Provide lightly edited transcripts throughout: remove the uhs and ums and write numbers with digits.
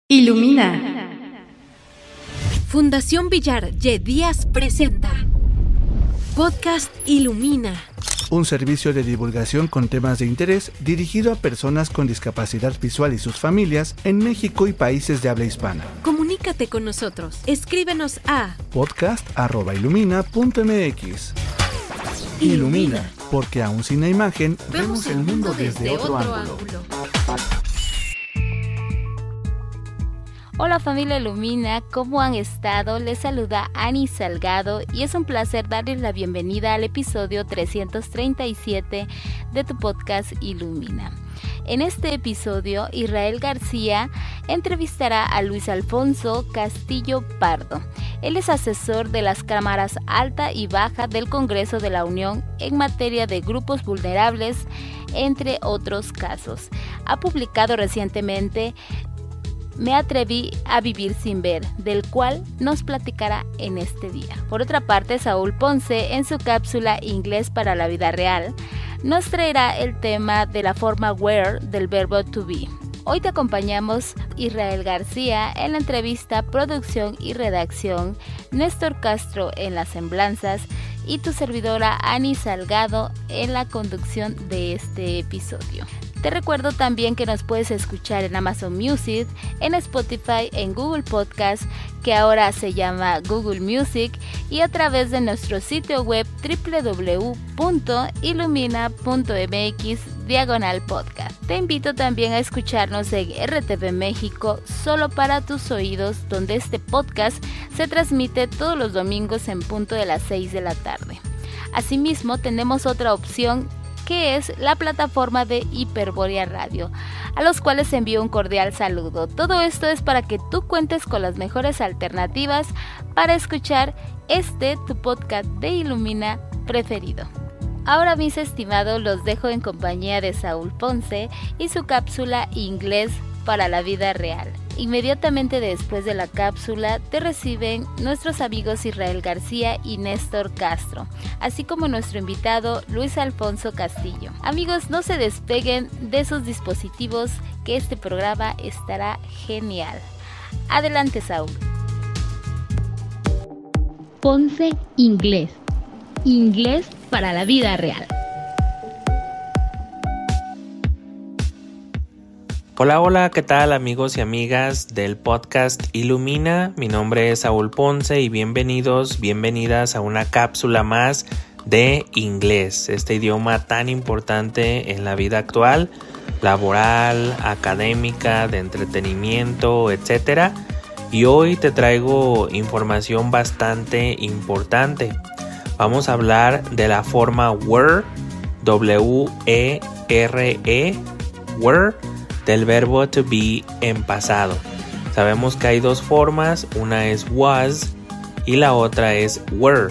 Ilumina. Fundación Villar Ye Díaz presenta Podcast Ilumina. Un servicio de divulgación con temas de interés dirigido a personas con discapacidad visual y sus familias en México y países de habla hispana. Comunícate con nosotros. Escríbenos a podcast@ilumina.mx. Ilumina, porque aún sin la imagen, vemos el mundo desde otro ángulo. Hola familia Ilumina, ¿cómo han estado? Les saluda Ani Salgado y es un placer darles la bienvenida al episodio 337 de tu podcast Ilumina. En este episodio, Israel García entrevistará a Luis Alfonso Castillo Pardo. Él es asesor de las cámaras alta y baja del Congreso de la Unión en materia de grupos vulnerables, entre otros casos. Ha publicado recientemente Me atreví a vivir sin ver, del cual nos platicará en este día. Por otra parte, Saúl Ponce, en su cápsula Inglés para la vida real, nos traerá el tema de la forma were del verbo to be. Hoy te acompañamos Israel García en la entrevista, producción y redacción, Néstor Castro en las semblanzas y tu servidora Ani Salgado en la conducción de este episodio. Te recuerdo también que nos puedes escuchar en Amazon Music, en Spotify, en Google Podcast, que ahora se llama Google Music, y a través de nuestro sitio web www.ilumina.mx/podcast. Te invito también a escucharnos en RTV México, solo para tus oídos, donde este podcast se transmite todos los domingos en punto de las 6 de la tarde. Asimismo, tenemos otra opción, que es la plataforma de Hiperbórea Radio, a los cuales envío un cordial saludo. Todo esto es para que tú cuentes con las mejores alternativas para escuchar tu podcast de Ilumina preferido. Ahora, mis estimados, los dejo en compañía de Saúl Ponce y su cápsula Inglés para la vida real. Inmediatamente después de la cápsula te reciben nuestros amigos Israel García y Néstor Castro, así como nuestro invitado Luis Alfonso Castillo. Amigos, no se despeguen de sus dispositivos, que este programa estará genial. Adelante, Saúl. Ponce Inglés. Inglés para la vida real. Hola, ¿qué tal amigos y amigas del podcast Ilumina? Mi nombre es Saúl Ponce y bienvenidas a una cápsula más de inglés, este idioma tan importante en la vida actual, laboral, académica, de entretenimiento, etc. Y hoy te traigo información bastante importante. Vamos a hablar de la forma were, W-E-R-E, were, del verbo to be en pasado. Sabemos que hay dos formas, una es was y la otra es were.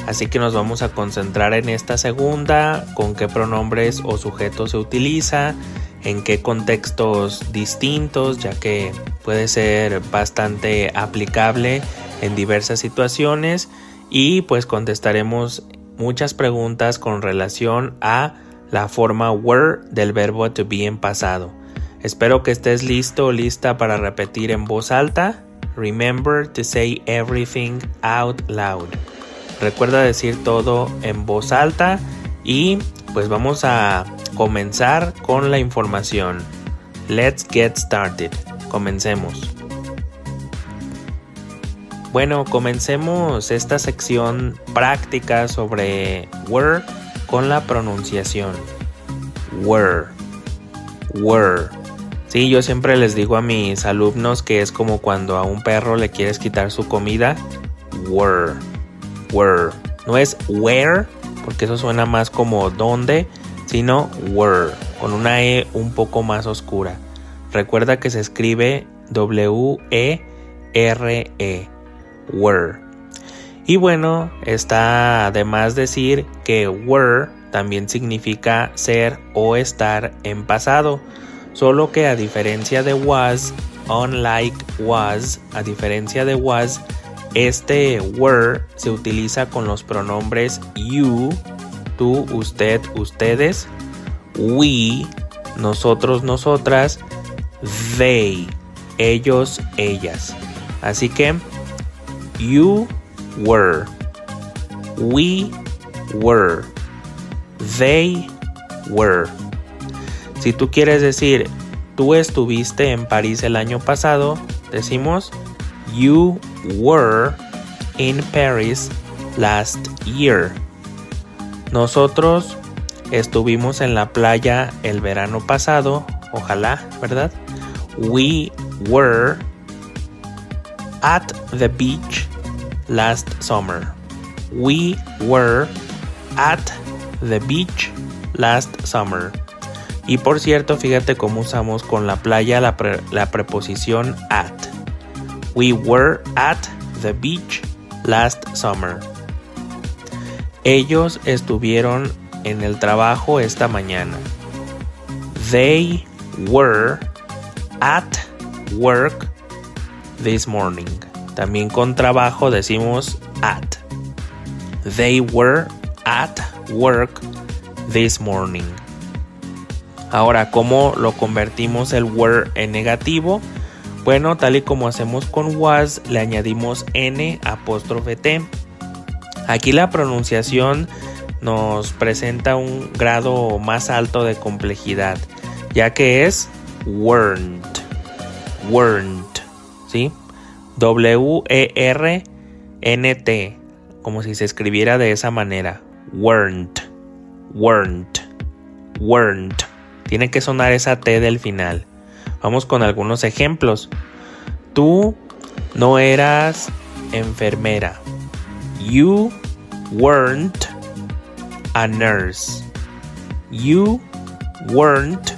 Así que nos vamos a concentrar en esta segunda, con qué pronombres o sujetos se utiliza, en qué contextos distintos, ya que puede ser bastante aplicable en diversas situaciones, y pues contestaremos muchas preguntas con relación a la forma were del verbo to be en pasado. Espero que estés listo o lista para repetir en voz alta. Remember to say everything out loud. Recuerda decir todo en voz alta y pues vamos a comenzar con la información. Let's get started. Comencemos. Bueno, comencemos esta sección práctica sobre were con la pronunciación. Were. Sí, yo siempre les digo a mis alumnos que es como cuando a un perro le quieres quitar su comida. Were. No es where, porque eso suena más como dónde, sino were, con una E un poco más oscura. Recuerda que se escribe W-E-R-E, were. Y bueno, está de más decir que were también significa ser o estar en pasado. Solo que a diferencia de was, este were se utiliza con los pronombres you, tú, usted, ustedes, we, nosotros, nosotras, they, ellos, ellas. Así que you were, we were, they were. Si tú quieres decir tú estuviste en París el año pasado, decimos you were in Paris last year. Nosotros estuvimos en la playa el verano pasado, ojalá, ¿verdad? We were at the beach last summer. We were at the beach last summer. Y por cierto, fíjate cómo usamos con la playa la preposición at. We were at the beach last summer. Ellos estuvieron en el trabajo esta mañana. They were at work this morning. También con trabajo decimos at. They were at work this morning. Ahora, ¿cómo lo convertimos el were en negativo? Bueno, tal y como hacemos con was, le añadimos n''t. Aquí la pronunciación nos presenta un grado más alto de complejidad, ya que es weren't, ¿sí? W-E-R-N-T, como si se escribiera de esa manera. Weren't. Tiene que sonar esa T del final. Vamos con algunos ejemplos. Tú no eras enfermera. You weren't a nurse. You weren't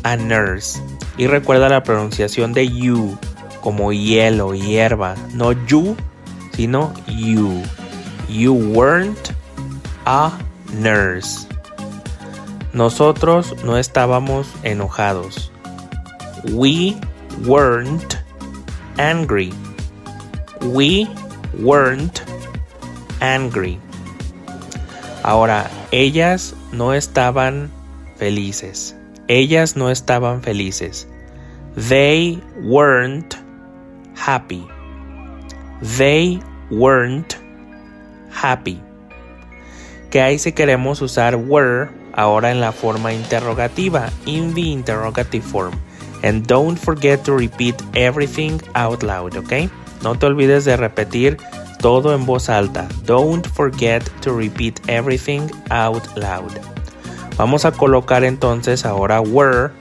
a nurse. Y recuerda la pronunciación de you como hielo, hierba. No you, sino you. You weren't a nurse. Nosotros no estábamos enojados. We weren't angry. We weren't angry. Ahora, ellas no estaban felices. Ellas no estaban felices. They weren't happy. They weren't happy. ¿Qué hay si queremos usar were ahora en la forma interrogativa? In the interrogative form. And don't forget to repeat everything out loud, ¿ok? No te olvides de repetir todo en voz alta. Don't forget to repeat everything out loud. Vamos a colocar entonces ahora were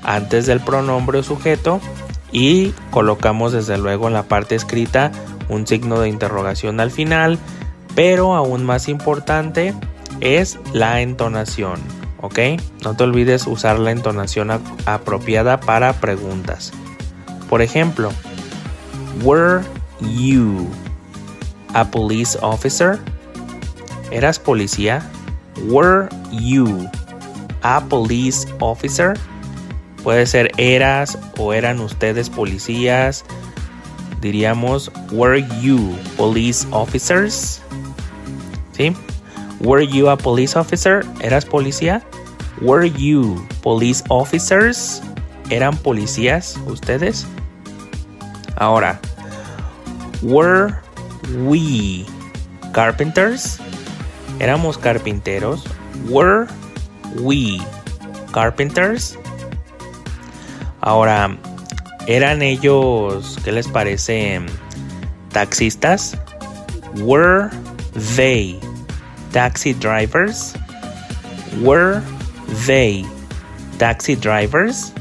antes del pronombre o sujeto y colocamos desde luego en la parte escrita un signo de interrogación al final, pero aún más importante es la entonación, ¿ok? No te olvides usar la entonación apropiada para preguntas. Por ejemplo, were you a police officer? ¿Eras policía? Were you a police officer? Puede ser eras o eran ustedes policías. Diríamos, were you police officers? ¿Sí? Were you a police officer? ¿Eras policía? Were you police officers? ¿Eran policías ustedes? Ahora, were we carpenters? ¿Éramos carpinteros? Were we carpenters? Ahora, ¿eran ellos, qué les parece, taxistas? Were they taxi drivers? Were they taxi drivers?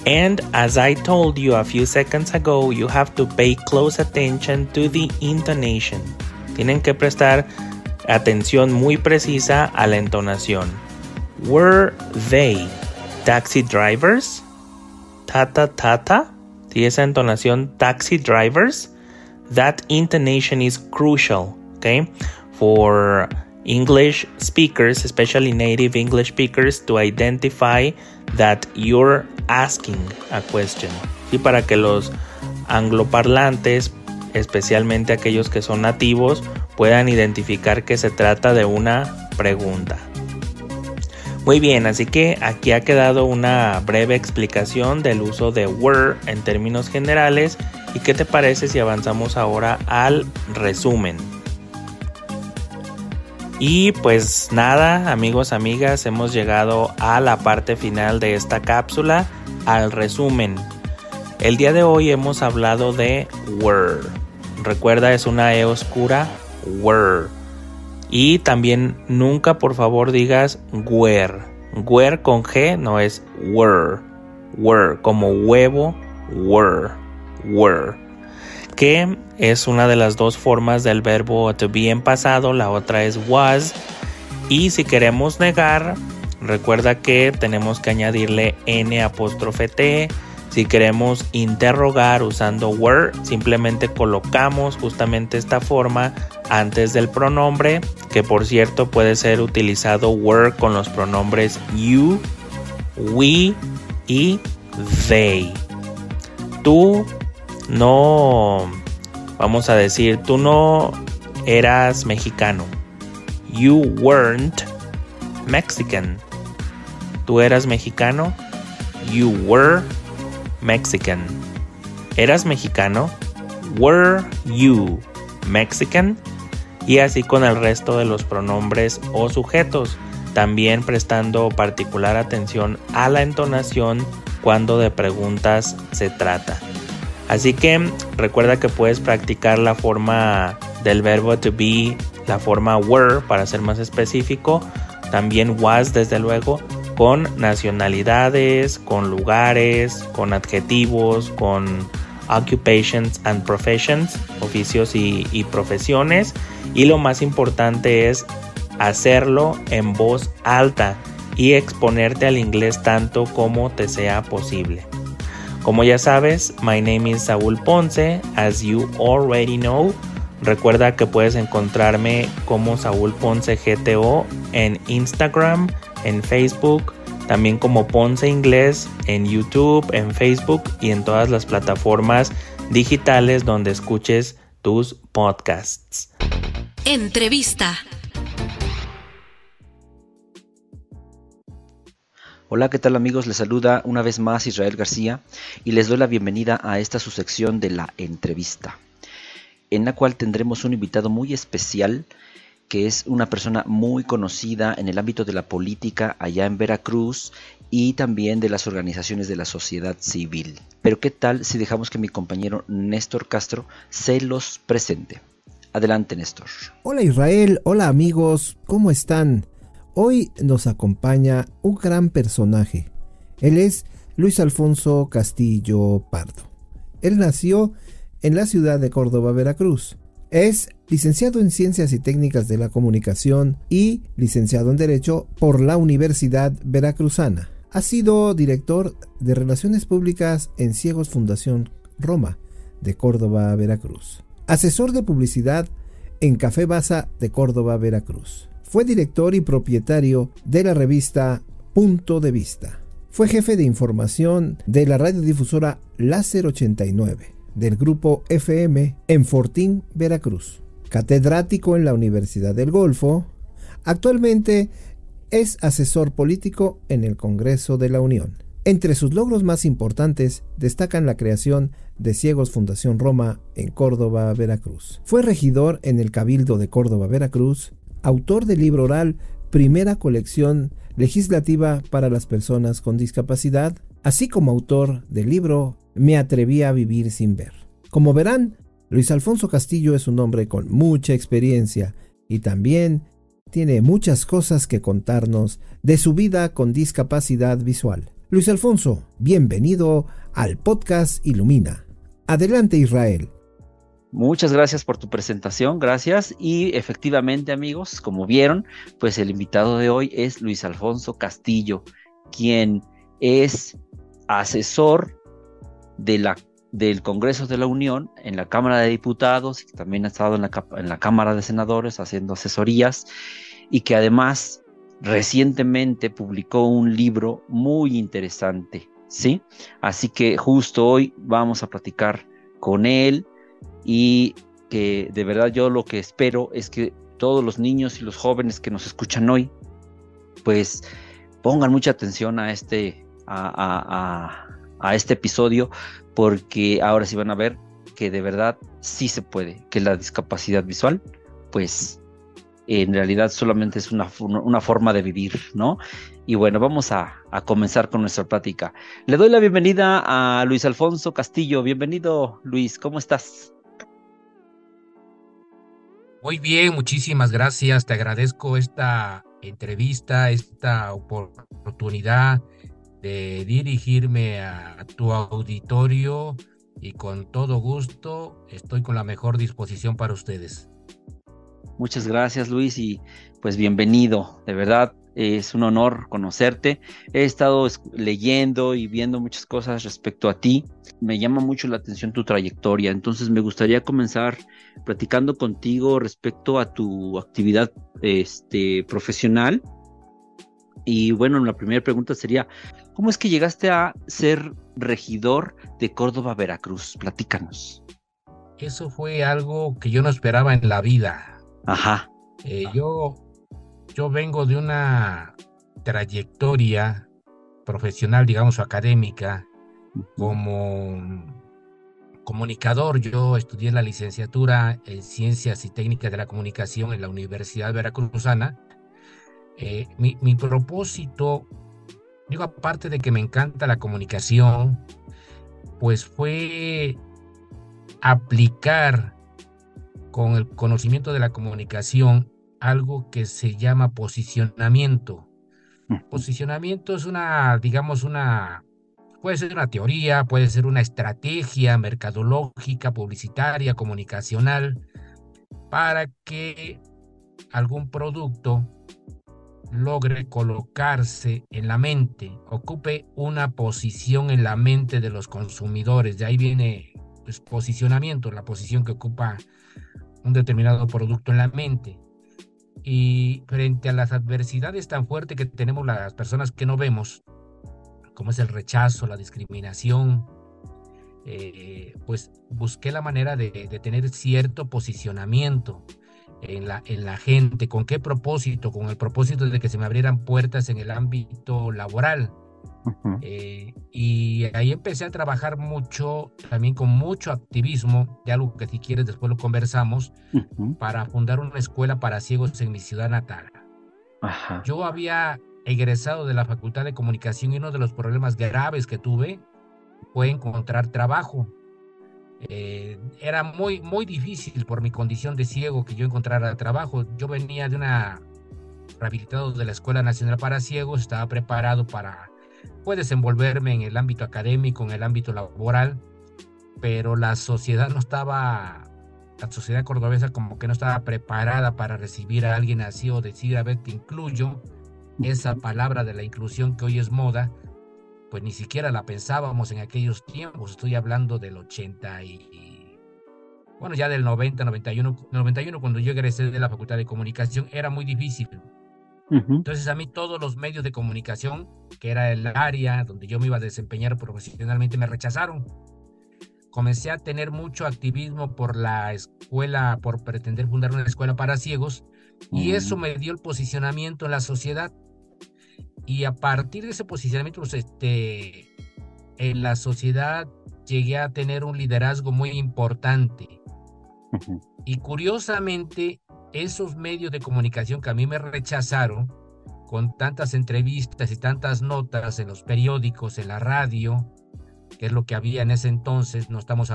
And as I told you a few seconds ago, you have to pay close attention to the intonation. Tienen que prestar atención muy precisa a la entonación. Were they taxi drivers? Ta-ta-ta-ta. ¿Sí? Esa entonación, taxi drivers. That intonation is crucial, okay? For English speakers, especially native English speakers, to identify that you're asking a question. Y para que los angloparlantes, especialmente aquellos que son nativos, puedan identificar que se trata de una pregunta. Muy bien, así que aquí ha quedado una breve explicación del uso de were en términos generales. ¿Y qué te parece si avanzamos ahora al resumen? Y pues nada, amigos, amigas, hemos llegado a la parte final de esta cápsula, al resumen. El día de hoy hemos hablado de were. Recuerda, es una E oscura, were. Y también nunca, por favor, digas were. Were con G no es were. Were, como huevo, were. Were. Que es una de las dos formas del verbo to be en pasado. La otra es was. Y si queremos negar, recuerda que tenemos que añadirle N''T. Si queremos interrogar usando were, simplemente colocamos justamente esta forma antes del pronombre, que por cierto puede ser utilizado were con los pronombres you, we y they. Tú no, vamos a decir, tú no eras mexicano. You weren't Mexican. Tú eras mexicano. You were Mexican. ¿Eras mexicano? Were you Mexican? Y así con el resto de los pronombres o sujetos, también prestando particular atención a la entonación cuando de preguntas se trata. Así que recuerda que puedes practicar la forma del verbo to be, la forma were para ser más específico, también was desde luego, con nacionalidades, con lugares, con adjetivos, con occupations and professions, oficios y profesiones. Y lo más importante es hacerlo en voz alta y exponerte al inglés tanto como te sea posible. Como ya sabes, my name is Saúl Ponce, as you already know. Recuerda que puedes encontrarme como Saúl Ponce GTO en Instagram, en Facebook, también como Ponce Inglés en YouTube, en Facebook y en todas las plataformas digitales donde escuches tus podcasts. Entrevista. Hola, ¿qué tal amigos? Les saluda una vez más Israel García y les doy la bienvenida a esta su sección de la entrevista, en la cual tendremos un invitado muy especial que es una persona muy conocida en el ámbito de la política allá en Veracruz y también de las organizaciones de la sociedad civil. Pero ¿qué tal si dejamos que mi compañero Néstor Castro se los presente? Adelante, Néstor. Hola Israel, hola amigos, ¿cómo están? Hoy nos acompaña un gran personaje. Él es Luis Alfonso Castillo Pardo. Él nació en la ciudad de Córdoba, Veracruz. Es licenciado en Ciencias y Técnicas de la Comunicación y licenciado en Derecho por la Universidad Veracruzana. Ha sido director de Relaciones Públicas en Ciegos Fundación Roma de Córdoba, Veracruz. Asesor de publicidad en Café Baza de Córdoba, Veracruz. Fue director y propietario de la revista Punto de Vista. Fue jefe de información de la radiodifusora Láser 89. Del grupo FM en Fortín, Veracruz. Catedrático en la Universidad del Golfo. Actualmente es asesor político en el Congreso de la Unión. Entre sus logros más importantes destacan la creación de Ciegos Fundación Roma en Córdoba, Veracruz. Fue regidor en el Cabildo de Córdoba, Veracruz, autor del libro oral Primera Colección Legislativa para las Personas con Discapacidad, así como autor del libro Me atreví a vivir sin ver. Como verán, Luis Alfonso Castillo es un hombre con mucha experiencia y también tiene muchas cosas que contarnos de su vida con discapacidad visual. Luis Alfonso, bienvenido al podcast Ilumina. Adelante, Israel. Muchas gracias por tu presentación, gracias. Y efectivamente, amigos, como vieron, pues el invitado de hoy es Luis Alfonso Castillo, quien es asesor del Congreso de la Unión en la Cámara de Diputados, y también ha estado en la Cámara de Senadores haciendo asesorías, y que además recientemente publicó un libro muy interesante, ¿sí? Así que justo hoy vamos a platicar con él, y que de verdad yo lo que espero es que todos los niños y los jóvenes que nos escuchan hoy pues pongan mucha atención a este episodio, porque ahora sí van a ver que de verdad sí se puede, que la discapacidad visual, pues en realidad solamente es una forma de vivir, ¿no? Y bueno, vamos a comenzar con nuestra plática. Le doy la bienvenida a Luis Alfonso Castillo. Bienvenido, Luis, ¿cómo estás? Muy bien, muchísimas gracias. Te agradezco esta entrevista, esta oportunidad de dirigirme a tu auditorio, y con todo gusto estoy con la mejor disposición para ustedes. Muchas gracias, Luis, y pues bienvenido. De verdad, es un honor conocerte. He estado leyendo y viendo muchas cosas respecto a ti. Me llama mucho la atención tu trayectoria, entonces me gustaría comenzar platicando contigo respecto a tu actividad profesional. Y bueno, la primera pregunta sería, ¿cómo es que llegaste a ser regidor de Córdoba, Veracruz? Platícanos. Eso fue algo que yo no esperaba en la vida. Ajá. Yo vengo de una trayectoria profesional, digamos, académica, como comunicador. Yo estudié la licenciatura en Ciencias y Técnicas de la Comunicación en la Universidad Veracruzana. Mi propósito, digo, aparte de que me encanta la comunicación, pues fue aplicar con el conocimiento de la comunicación algo que se llama posicionamiento. Posicionamiento es puede ser una teoría, puede ser una estrategia mercadológica, publicitaria, comunicacional, para que algún producto logre colocarse en la mente, ocupe una posición en la mente de los consumidores. De ahí viene, pues, posicionamiento, la posición que ocupa un determinado producto en la mente. Y frente a las adversidades tan fuertes que tenemos las personas que no vemos, como es el rechazo, la discriminación, pues busqué la manera de tener cierto posicionamiento en la gente. ¿Con qué propósito? Con el propósito de que se me abrieran puertas en el ámbito laboral. Y ahí empecé a trabajar mucho, también con mucho activismo, de algo que si quieres después lo conversamos, para fundar una escuela para ciegos en mi ciudad natal. Ajá. Yo había egresado de la Facultad de Comunicación y uno de los problemas graves que tuve fue encontrar trabajo. Era muy, muy difícil por mi condición de ciego que yo encontrara trabajo. Yo venía de rehabilitado de la Escuela Nacional para Ciegos, estaba preparado para desenvolverme en el ámbito académico, en el ámbito laboral, pero la sociedad cordobesa como que no estaba preparada para recibir a alguien así, o decir, a ver, te incluyo. Esa palabra de la inclusión que hoy es moda, pues ni siquiera la pensábamos en aquellos tiempos. Estoy hablando del 80 ya del 90, 91, cuando yo egresé de la Facultad de Comunicación, era muy difícil. Entonces a mí todos los medios de comunicación, que era el área donde yo me iba a desempeñar profesionalmente, me rechazaron. Comencé a tener mucho activismo por la escuela, por pretender fundar una escuela para ciegos, y eso me dio el posicionamiento en la sociedad. Y a partir de ese posicionamiento, pues, en la sociedad llegué a tener un liderazgo muy importante. Y curiosamente, esos medios de comunicación que a mí me rechazaron, con tantas entrevistas y tantas notas en los periódicos, en la radio, que es lo que había en ese entonces, no estamos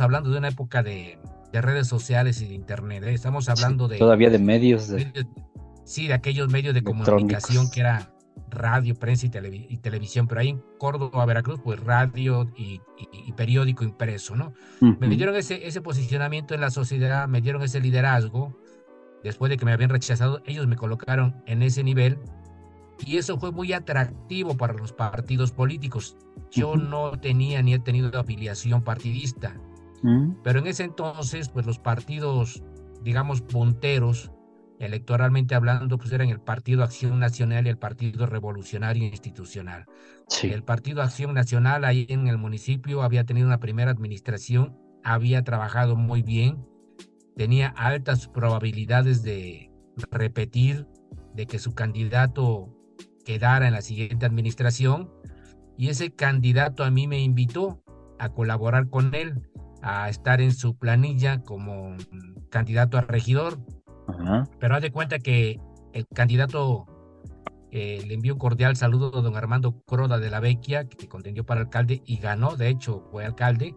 hablando de una época de redes sociales y de internet, estamos hablando todavía de medios sí, de aquellos medios de comunicación que era radio, prensa y televisión, pero ahí en Córdoba, Veracruz, pues radio y periódico impreso, ¿no? Me dieron ese posicionamiento en la sociedad, me dieron ese liderazgo. Después de que me habían rechazado, ellos me colocaron en ese nivel, y eso fue muy atractivo para los partidos políticos. Yo no tenía ni he tenido afiliación partidista, pero en ese entonces, pues los partidos, digamos, punteros, electoralmente hablando, pues eran el Partido Acción Nacional y el Partido Revolucionario Institucional. Sí. El Partido Acción Nacional ahí en el municipio había tenido una primera administración, había trabajado muy bien, tenía altas probabilidades de repetir, de que su candidato quedara en la siguiente administración, y ese candidato a mí me invitó a colaborar con él, a estar en su planilla como candidato a regidor. Ajá. Pero haz de cuenta que el candidato, le envió un cordial saludo a don Armando Croda de la Vecchia, que contendió para alcalde y ganó, de hecho fue alcalde.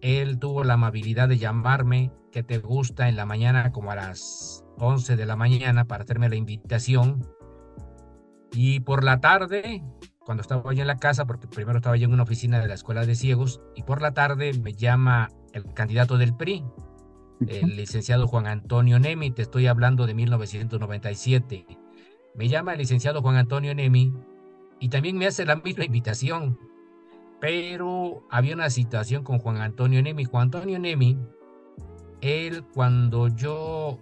Él tuvo la amabilidad de llamarme, ¿qué te gusta?, en la mañana, como a las 11 de la mañana, para hacerme la invitación. Y por la tarde, cuando estaba yo en la casa, porque primero estaba yo en una oficina de la Escuela de Ciegos, y por la tarde me llama el candidato del PRI, el licenciado Juan Antonio Nemi. Te estoy hablando de 1997. Me llama el licenciado Juan Antonio Nemi y también me hace la misma invitación, pero había una situación con Juan Antonio Nemi. Juan Antonio Nemi, él, cuando yo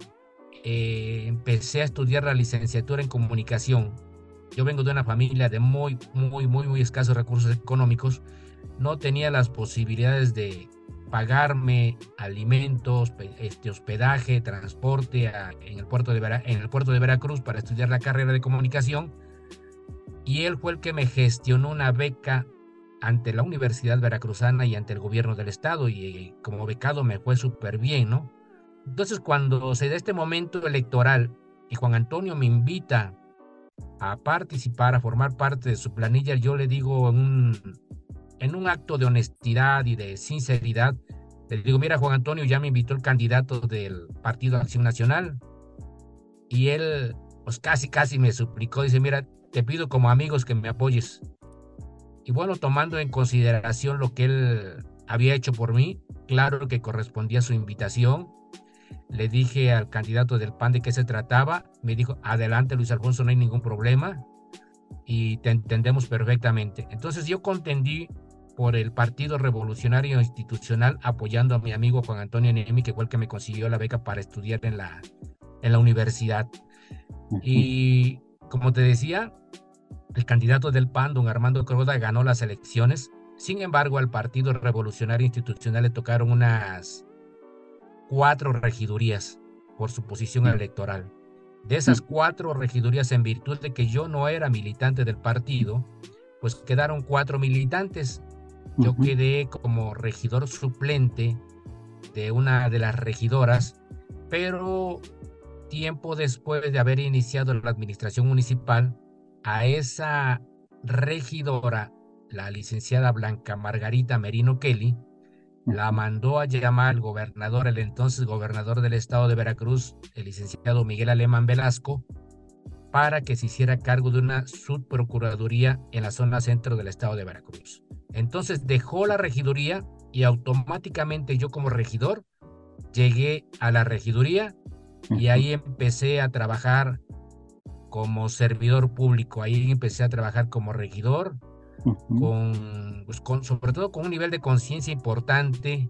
empecé a estudiar la licenciatura en comunicación, yo vengo de una familia de muy escasos recursos económicos, no tenía las posibilidades de pagarme alimentos, hospedaje, transporte en el puerto de Veracruz para estudiar la carrera de comunicación, y él fue el que me gestionó una beca ante la Universidad Veracruzana y ante el gobierno del estado, y como becado me fue súper bien, ¿no? Entonces, cuando se da este momento electoral y Juan Antonio me invita a participar, a formar parte de su planilla, yo le digo en un acto de honestidad y de sinceridad, le digo: mira, Juan Antonio, ya me invitó el candidato del Partido Acción Nacional, y él pues casi me suplicó, dice: mira, te pido como amigos que me apoyes. Y bueno, tomando en consideración lo que él había hecho por mí, claro que correspondía a su invitación. Le dije al candidato del PAN de qué se trataba, me dijo: adelante, Luis Alfonso, no hay ningún problema y te entendemos perfectamente. Entonces yo contendí por el Partido Revolucionario Institucional, apoyando a mi amigo Juan Antonio Nemi, que fue el que me consiguió la beca para estudiar en la universidad. Y como te decía, el candidato del PAN, don Armando Croda, ganó las elecciones. Sin embargo, al Partido Revolucionario Institucional le tocaron unas 4 regidurías por su posición electoral. De esas 4 regidurías, en virtud de que yo no era militante del partido, pues quedaron 4 militantes. Yo quedé como regidor suplente de una de las regidoras, pero tiempo después de haber iniciado la administración municipal, a esa regidora, la licenciada Blanca Margarita Merino Kelly, la mandó a llamar el gobernador, el entonces gobernador del estado de Veracruz, el licenciado Miguel Alemán Velasco, para que se hiciera cargo de una subprocuraduría en la zona centro del estado de Veracruz. Entonces dejó la regiduría y automáticamente yo, como regidor, llegué a la regiduría y ahí empecé a trabajar como servidor público. Ahí empecé a trabajar como regidor, sobre todo con un nivel de conciencia importante,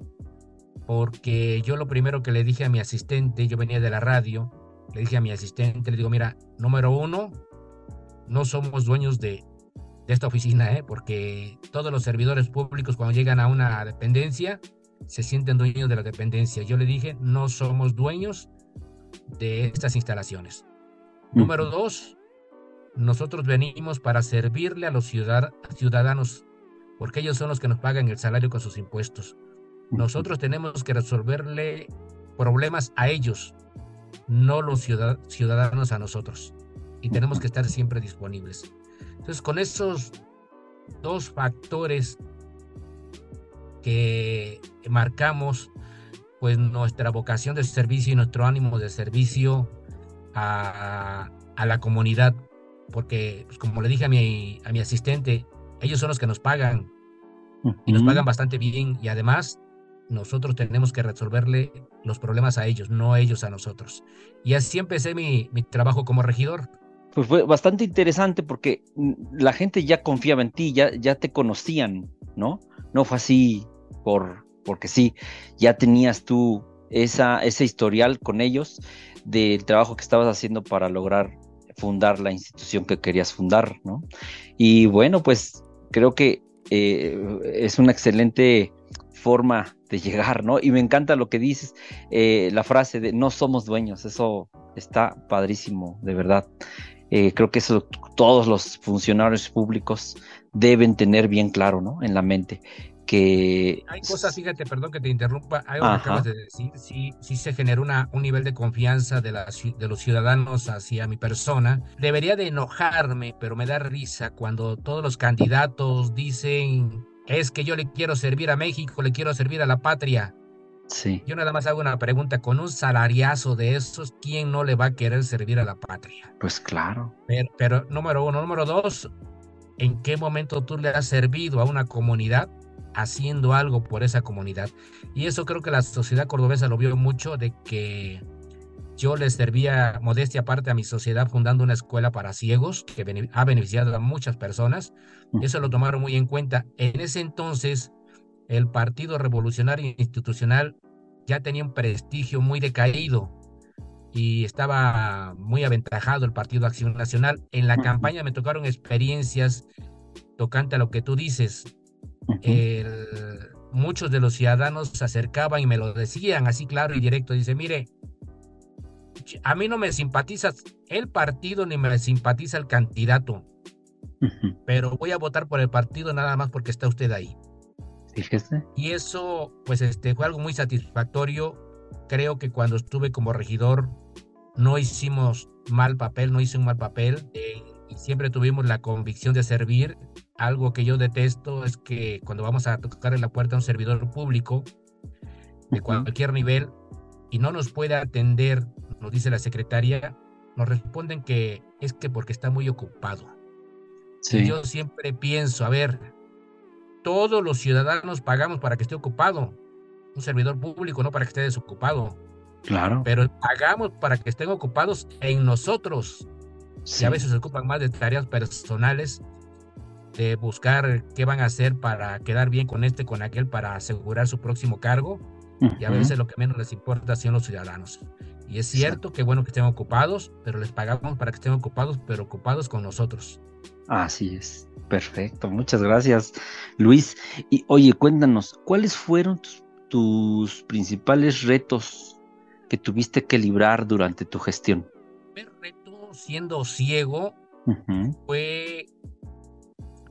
porque yo lo primero que le dije a mi asistente, yo venía de la radio, le dije a mi asistente, le digo: mira, número 1, no somos dueños de esta oficina, porque todos los servidores públicos, cuando llegan a una dependencia, se sienten dueños de la dependencia. Yo le dije: no somos dueños de estas instalaciones. Número 2, nosotros venimos para servirle a los ciudadanos, porque ellos son los que nos pagan el salario con sus impuestos. Nosotros tenemos que resolverle problemas a ellos, no los ciudadanos a nosotros, y tenemos que estar siempre disponibles. Entonces, con esos 2 factores que marcamos, pues nuestra vocación de servicio y nuestro ánimo de servicio a la comunidad, porque pues, como le dije a mi asistente, ellos son los que nos pagan y nos pagan bastante bien, y además nosotros tenemos que resolverle los problemas a ellos, no ellos a nosotros. Y así empecé mi trabajo como regidor. Pues fue bastante interesante porque la gente ya confiaba en ti, ya te conocían, ¿no? No fue así porque sí, ya tenías tú ese historial con ellos del trabajo que estabas haciendo para lograr fundar la institución que querías fundar, ¿no? Y bueno, pues creo que es una excelente forma de llegar, ¿no? Y me encanta lo que dices, la frase de no somos dueños, eso está padrísimo, de verdad. Creo que eso todos los funcionarios públicos deben tener bien claro, ¿no? En la mente. Que hay cosas, fíjate, perdón que te interrumpa, algo que acabas de decir, sí se generó un nivel de confianza de los ciudadanos hacia mi persona. Debería de enojarme, pero me da risa cuando todos los candidatos dicen, es que yo le quiero servir a México, le quiero servir a la patria. Sí. Yo nada más hago una pregunta, con un salariazo de esos, ¿quién no le va a querer servir a la patria? Pues claro. Pero número uno, número dos, ¿en qué momento tú le has servido a una comunidad haciendo algo por esa comunidad? Y eso creo que la sociedad cordobesa lo vio mucho, de que yo les servía, modestia aparte, a mi sociedad fundando una escuela para ciegos que ha beneficiado a muchas personas. Eso lo tomaron muy en cuenta. En ese entonces, el Partido Revolucionario Institucional ya tenía un prestigio muy decaído y estaba muy aventajado el Partido Acción Nacional. En la campaña me tocaron experiencias tocante a lo que tú dices. Muchos de los ciudadanos se acercaban y me lo decían así claro y directo. Dice, mire, a mí no me simpatiza el partido ni me simpatiza el candidato, pero voy a votar por el partido nada más porque está usted ahí. Fíjese. Y eso pues fue algo muy satisfactorio. Creo que cuando estuve como regidor no hicimos mal papel, no hice un mal papel, y siempre tuvimos la convicción de servir. Algo que yo detesto es que cuando vamos a tocar en la puerta a un servidor público de cualquier nivel y no nos puede atender, nos dice la secretaria, nos responden que es que porque está muy ocupado. Sí. Y yo siempre pienso, a ver, todos los ciudadanos pagamos para que esté ocupado, un servidor público no para que esté desocupado. Claro. Pero pagamos para que estén ocupados en nosotros. Sí. Y a veces se ocupan más de tareas personales, de buscar qué van a hacer para quedar bien con con aquel, para asegurar su próximo cargo. Y a veces lo que menos les importa son los ciudadanos. Y es cierto que bueno que estén ocupados, pero les pagamos para que estén ocupados, pero ocupados con nosotros. Así es. Perfecto. Muchas gracias, Luis. Y oye, cuéntanos, ¿cuáles fueron tus principales retos que tuviste que librar durante tu gestión? El reto, siendo ciego, fue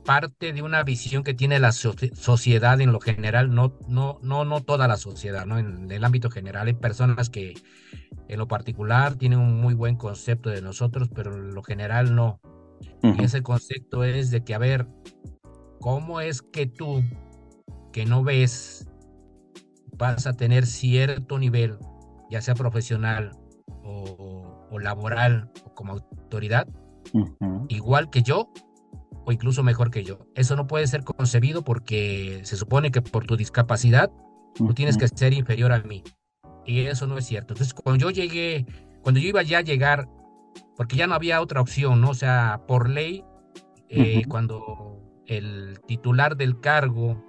parte de una visión que tiene la sociedad en lo general, no toda la sociedad, ¿no? En el ámbito general hay personas que en lo particular tienen un muy buen concepto de nosotros, pero en lo general no. Y ese concepto es de que, a ver, ¿cómo es que tú, que no ves, vas a tener cierto nivel, ya sea profesional o laboral o como autoridad, igual que yo o incluso mejor que yo? Eso no puede ser concebido, porque se supone que por tu discapacidad tú tienes que ser inferior a mí, y eso no es cierto. Entonces cuando yo iba ya a llegar, porque ya no había otra opción, ¿no? O sea, por ley, cuando el titular del cargo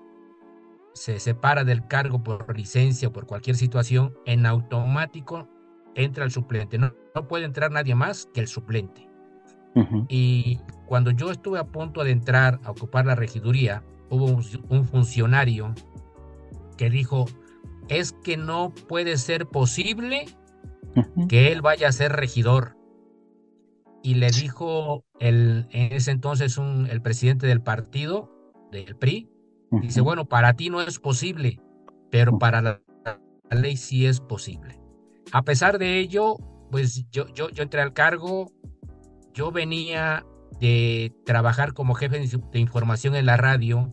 se separa del cargo por licencia o por cualquier situación, en automático entra el suplente. No puede entrar nadie más que el suplente. Y cuando yo estuve a punto de entrar a ocupar la regiduría, hubo un funcionario que dijo, es que no puede ser posible que él vaya a ser regidor. Y le dijo en ese entonces el presidente del partido, del PRI, dice, bueno, para ti no es posible, pero para la ley sí es posible. A pesar de ello, pues yo entré al cargo. Yo venía de trabajar como jefe de información en la radio,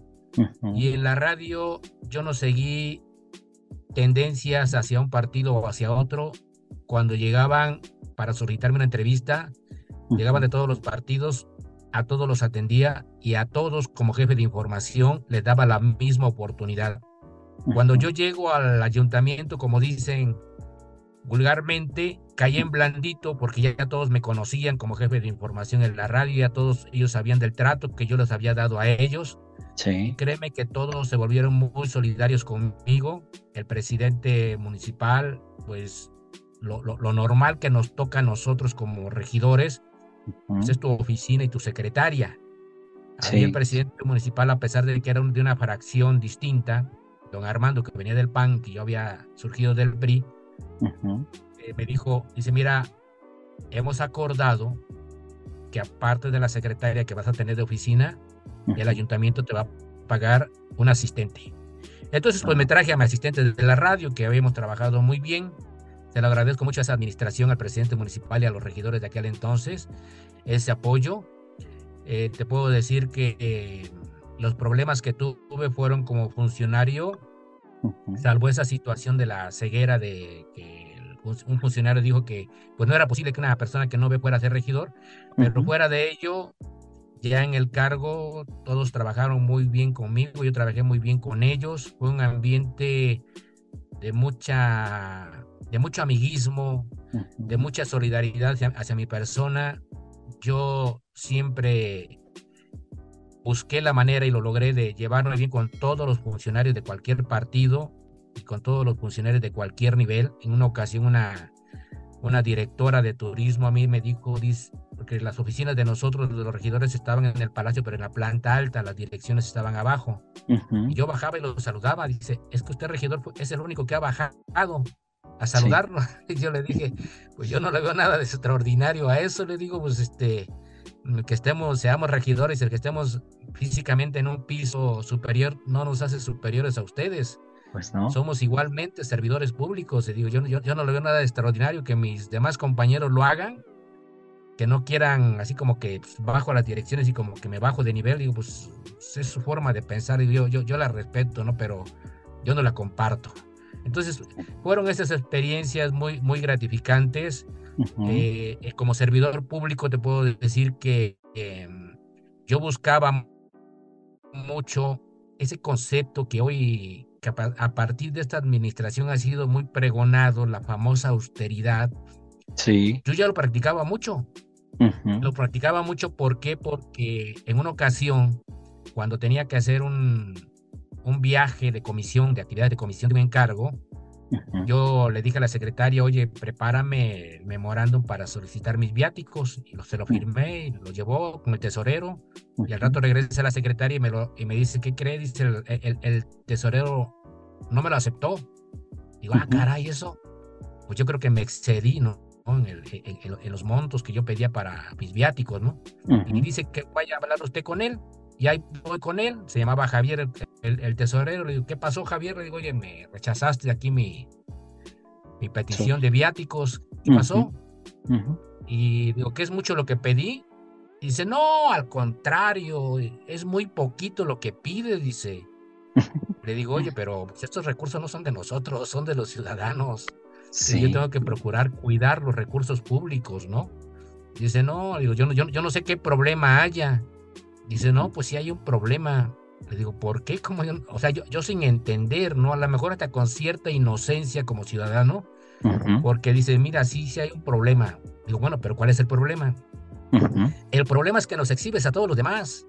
y en la radio yo no seguí tendencias hacia un partido o hacia otro. Cuando llegaban para solicitarme una entrevista, llegaban de todos los partidos, a todos los atendía y a todos como jefe de información les daba la misma oportunidad. Cuando yo llego al ayuntamiento, como dicen vulgarmente, caí en blandito, porque ya todos me conocían como jefe de información en la radio, ya todos ellos sabían del trato que yo les había dado a ellos. Sí. Y créeme que todos se volvieron muy solidarios conmigo. El presidente municipal, pues lo normal que nos toca a nosotros como regidores, pues es tu oficina y tu secretaria. Sí. A mí el presidente municipal, a pesar de que era de una fracción distinta, don Armando, que venía del PAN, que yo había surgido del PRI, me dijo, dice, mira, hemos acordado que aparte de la secretaria que vas a tener de oficina, el ayuntamiento te va a pagar un asistente. Entonces, pues me traje a mi asistente de la radio, que habíamos trabajado muy bien. Se lo agradezco mucho a esa administración, al presidente municipal y a los regidores de aquel entonces, ese apoyo. Te puedo decir que los problemas que tuve fueron como funcionario, salvo esa situación de la ceguera de que un funcionario dijo que pues no era posible que una persona que no ve fuera a ser regidor, pero fuera de ello, ya en el cargo, todos trabajaron muy bien conmigo, yo trabajé muy bien con ellos, fue un ambiente de mucho amiguismo, de mucha solidaridad hacia mi persona. Yo siempre busqué la manera y lo logré de llevarme bien con todos los funcionarios de cualquier partido y con todos los funcionarios de cualquier nivel. En una ocasión una directora de turismo a mí me dijo, porque las oficinas de nosotros, de los regidores, estaban en el palacio, pero en la planta alta, las direcciones estaban abajo. Y yo bajaba y lo saludaba. Dice, es que usted, regidor, es el único que ha bajado a saludarlo. Sí. Y yo le dije, pues yo no le veo nada de extraordinario a eso. Le digo, pues que seamos regidores, el que estemos físicamente en un piso superior no nos hace superiores a ustedes. Pues no. Somos igualmente servidores públicos. Y digo, yo no le veo nada de extraordinario que mis demás compañeros lo hagan, que no quieran así como que pues, bajo a las direcciones y como que me bajo de nivel. Digo, pues es su forma de pensar y yo la respeto, ¿no? Pero yo no la comparto. Entonces fueron esas experiencias muy, muy gratificantes. Como servidor público te puedo decir que yo buscaba mucho ese concepto que hoy, que a partir de esta administración ha sido muy pregonado, la famosa austeridad. Sí. Yo ya lo practicaba mucho. Lo practicaba mucho, ¿por qué? Porque en una ocasión, cuando tenía que hacer un viaje de comisión, de actividades de comisión de mi encargo, yo le dije a la secretaria, oye, prepárame el memorándum para solicitar mis viáticos, y se lo firmé, y lo llevó con el tesorero, y al rato regresa la secretaria y me dice, ¿qué cree? Dice, el tesorero no me lo aceptó. Digo, caray, eso, pues yo creo que me excedí, ¿no? En los montos que yo pedía para mis viáticos, ¿no? Y dice que vaya a hablar usted con él. Y ahí voy con él, se llamaba Javier, el tesorero. Le digo, ¿qué pasó, Javier? Le digo, oye, me rechazaste aquí mi petición de viáticos. ¿Qué pasó? Y digo, ¿qué es mucho lo que pedí? Y dice, no, al contrario, es muy poquito lo que pide, dice. Le digo, oye, pero pues, estos recursos no son de nosotros, son de los ciudadanos. Sí. Yo tengo que procurar cuidar los recursos públicos, ¿no? Dice, no, digo, yo no sé qué problema haya. Dice, no, pues sí hay un problema. Le digo, ¿por qué? ¿Cómo o sea, yo sin entender, ¿no? A lo mejor hasta con cierta inocencia como ciudadano, porque dice, mira, sí hay un problema. Digo, bueno, pero ¿cuál es el problema? El problema es que nos exhibes a todos los demás.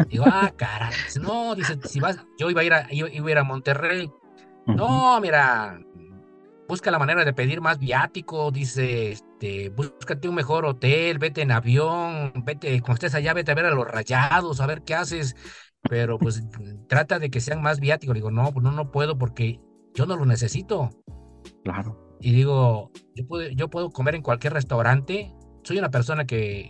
Digo, caray. Dice, no, dice, si vas, yo iba a ir a Monterrey. No, mira, busca la manera de pedir más viático, dice, búscate un mejor hotel, vete en avión, vete, cuando estés allá, vete a ver a los Rayados, a ver qué haces, pero pues trata de que sean más viáticos. Digo, no, pues no puedo porque yo no lo necesito. Claro. Y digo, yo puedo comer en cualquier restaurante. Soy una persona que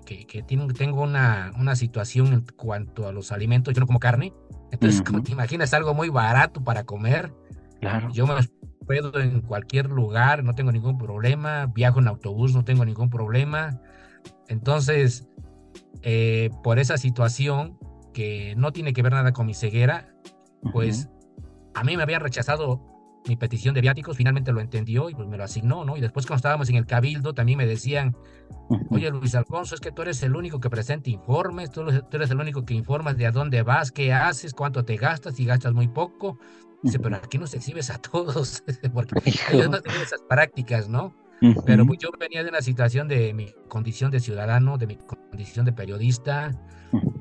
tengo una situación en cuanto a los alimentos, yo no como carne, entonces como te imaginas, algo muy barato para comer. Claro. Yo me hospedo en cualquier lugar, no tengo ningún problema, viajo en autobús, no tengo ningún problema. Entonces, por esa situación que no tiene que ver nada con mi ceguera, pues a mí me habían rechazado mi petición de viáticos, finalmente lo entendió y pues me lo asignó, ¿no? Y después cuando estábamos en el cabildo también me decían, oye, Luis Alfonso, es que tú eres el único que presenta informes, tú eres el único que informas de a dónde vas, qué haces, cuánto te gastas, y gastas muy poco. Dice, pero aquí nos exhibes a todos, porque ellos no tienen esas prácticas, ¿no? Pero pues yo venía de una situación de mi condición de ciudadano, de mi condición de periodista,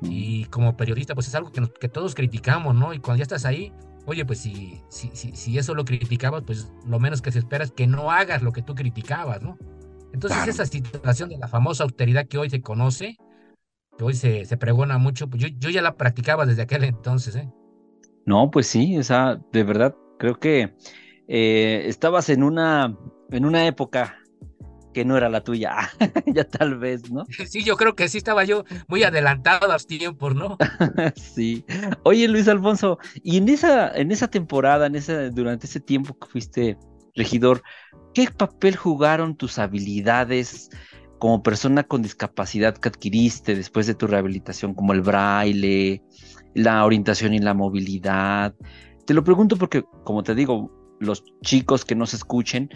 y como periodista pues es algo que todos criticamos, ¿no? Y cuando ya estás ahí, oye, pues si eso lo criticabas, pues lo menos que se espera es que no hagas lo que tú criticabas, ¿no? Entonces esa situación de la famosa austeridad que hoy se conoce, que hoy se pregona mucho, pues yo ya la practicaba desde aquel entonces, ¿eh? No, pues sí, de verdad, creo que estabas en una época que no era la tuya. Ya tal vez, ¿no? Sí, yo creo que sí estaba yo muy adelantado a los tiempos, ¿no? Sí. Oye, Luis Alfonso, y en esa temporada, durante ese tiempo que fuiste regidor, ¿qué papel jugaron tus habilidades como persona con discapacidad que adquiriste después de tu rehabilitación, como el braille, la orientación y la movilidad? Te lo pregunto porque, como te digo, los chicos que nos escuchen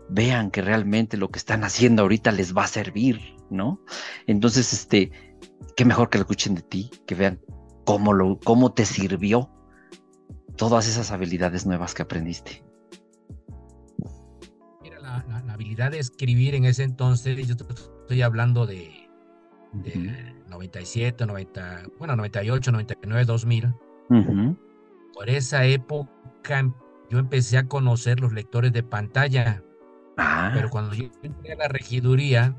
vean que realmente lo que están haciendo ahorita les va a servir, ¿no? Entonces, qué mejor que lo escuchen de ti, que vean cómo te sirvió todas esas habilidades nuevas que aprendiste. Mira, la habilidad de escribir en ese entonces, yo estoy hablando de 97, 98, 99, 2000. Uh-huh. Por esa época yo empecé a conocer los lectores de pantalla. Pero cuando yo entré a la regiduría,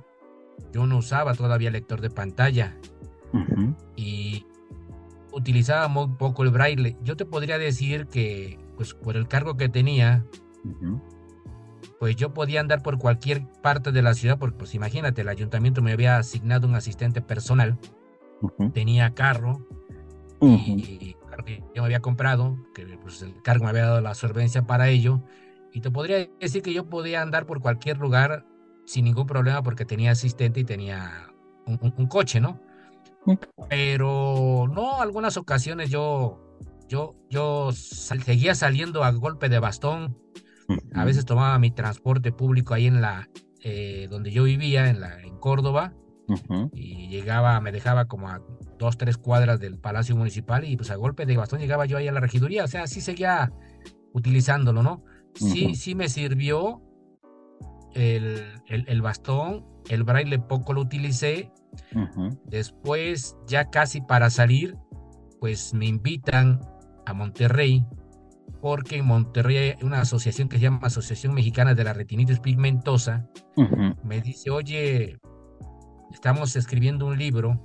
yo no usaba todavía lector de pantalla. Uh-huh. Y utilizaba muy poco el braille. Yo te podría decir que, pues, por el cargo que tenía, uh-huh, pues yo podía andar por cualquier parte de la ciudad, porque, pues, imagínate, el ayuntamiento me había asignado un asistente personal, uh-huh, tenía carro, uh-huh, y carro que yo me había comprado, que pues el cargo me había dado la solvencia para ello. Y te podría decir que yo podía andar por cualquier lugar sin ningún problema porque tenía asistente y tenía un coche, ¿no? Pero no, algunas ocasiones yo seguía saliendo a golpe de bastón. A veces tomaba mi transporte público ahí donde yo vivía, en Córdoba, uh-huh, y me dejaba como a 2-3 cuadras del Palacio Municipal y pues a golpe de bastón llegaba yo ahí a la regiduría. O sea, así seguía utilizándolo, ¿no? Sí, uh-huh, sí me sirvió el bastón, el braille poco lo utilicé. uh-huh. Después, ya casi para salir, pues me invitan a Monterrey, porque en Monterrey hay una asociación que se llama Asociación Mexicana de la Retinitis Pigmentosa. Uh-huh. Me dice, oye, estamos escribiendo un libro,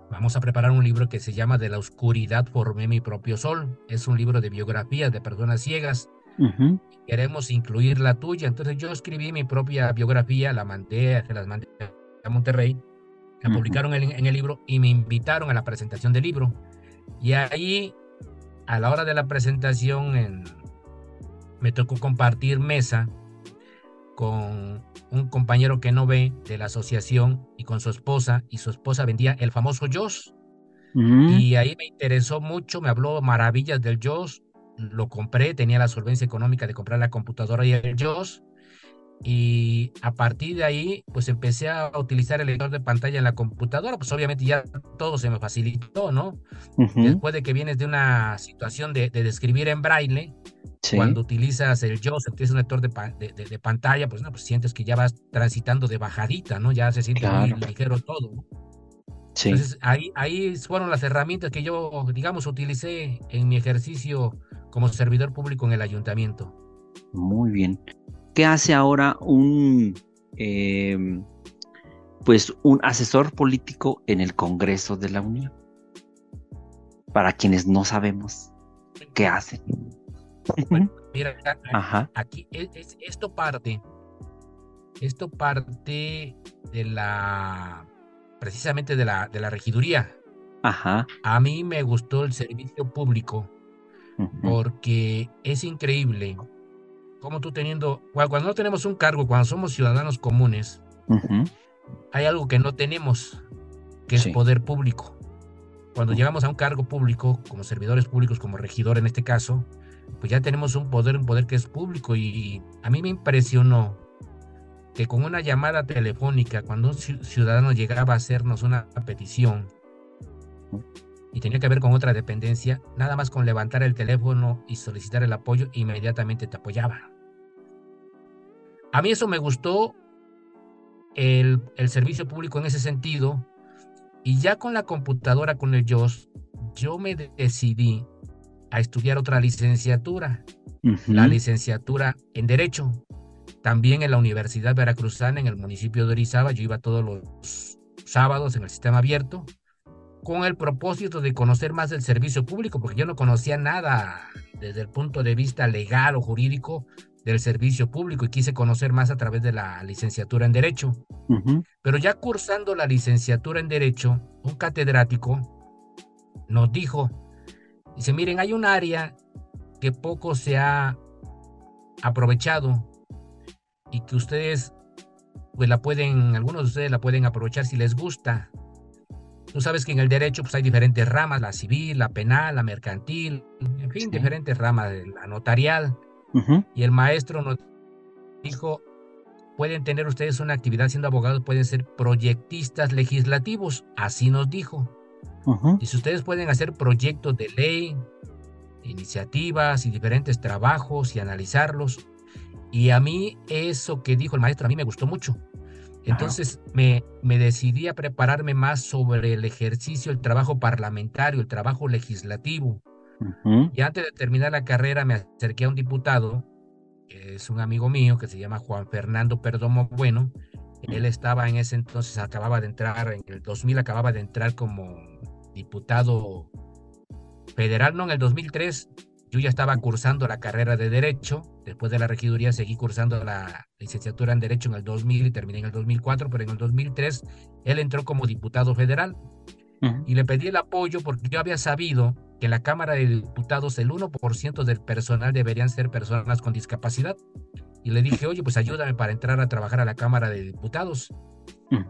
vamos a preparar un libro que se llama De la oscuridad formé mi propio sol. Es un libro de biografías de personas ciegas. Uh-huh. Queremos incluir la tuya. Entonces yo escribí mi propia biografía, se las mandé a Monterrey, la publicaron en el libro y me invitaron a la presentación del libro. Y ahí, a la hora de la presentación, me tocó compartir mesa con un compañero que no ve de la asociación y con su esposa, y su esposa vendía el famoso JAWS. Uh-huh. Y ahí me interesó mucho, me habló maravillas del JAWS. Lo compré, tenía la solvencia económica de comprar la computadora y el JAWS, y a partir de ahí pues empecé a utilizar el lector de pantalla en la computadora. Pues obviamente ya todo se me facilitó, ¿no? Uh-huh. Después de que vienes de una situación de escribir en braille, Sí. cuando utilizas el JAWS, utilizas un lector de pantalla, pues no, pues sientes que ya vas transitando de bajadita, ¿no? Ya se siente muy ligero todo, ¿no? Sí. Entonces ahí fueron las herramientas que yo, digamos, utilicé en mi ejercicio como servidor público en el ayuntamiento. Muy bien. ¿Qué hace ahora un asesor político en el Congreso de la Unión? Para quienes no sabemos qué hacen. Bueno, mira, Ajá. aquí esto parte precisamente de la regiduría. Ajá. A mí me gustó el servicio público, Uh-huh, porque es increíble cómo cuando no tenemos un cargo, cuando somos ciudadanos comunes, uh-huh, hay algo que no tenemos, que es poder público. Cuando llegamos a un cargo público, como servidores públicos, como regidor en este caso, pues ya tenemos un poder que es público. Y a mí me impresionó que con una llamada telefónica, cuando un ciudadano llegaba a hacernos una petición y tenía que ver con otra dependencia, nada más con levantar el teléfono y solicitar el apoyo, inmediatamente te apoyaba. A mí eso me gustó, el servicio público en ese sentido. Y ya con la computadora, con el JAWS, yo me decidí a estudiar otra licenciatura, uh-huh, la licenciatura en Derecho, también en la Universidad Veracruzana, en el municipio de Orizaba. Yo iba todos los sábados en el sistema abierto, con el propósito de conocer más del servicio público, porque yo no conocía nada desde el punto de vista legal o jurídico del servicio público y quise conocer más a través de la licenciatura en Derecho. Pero ya cursando la licenciatura en Derecho, un catedrático nos dijo, dice, miren, hay un área que poco se ha aprovechado y que ustedes, pues algunos de ustedes la pueden aprovechar si les gusta. Tú sabes que en el derecho pues hay diferentes ramas, la civil, la penal, la mercantil, en fin, diferentes ramas, la notarial. Y el maestro nos dijo, pueden tener ustedes una actividad siendo abogados, pueden ser proyectistas legislativos, así nos dijo. Y si ustedes pueden hacer proyectos de ley, iniciativas y diferentes trabajos y analizarlos. Y a mí eso que dijo el maestro, a mí me gustó mucho. Entonces me decidí a prepararme más sobre el ejercicio, el trabajo parlamentario, el trabajo legislativo. Y antes de terminar la carrera me acerqué a un diputado, que es un amigo mío, que se llama Juan Fernando Perdomo Bueno. Él estaba en ese entonces, acababa de entrar, en el 2000 acababa de entrar como diputado federal, no, en el 2003. Yo ya estaba cursando la carrera de Derecho. Después de la regiduría seguí cursando la licenciatura en Derecho en el 2000 y terminé en el 2004, pero en el 2003 él entró como diputado federal. Y le pedí el apoyo porque yo había sabido que en la Cámara de Diputados el 1% del personal deberían ser personas con discapacidad. Y le dije, oye, pues ayúdame para entrar a trabajar a la Cámara de Diputados.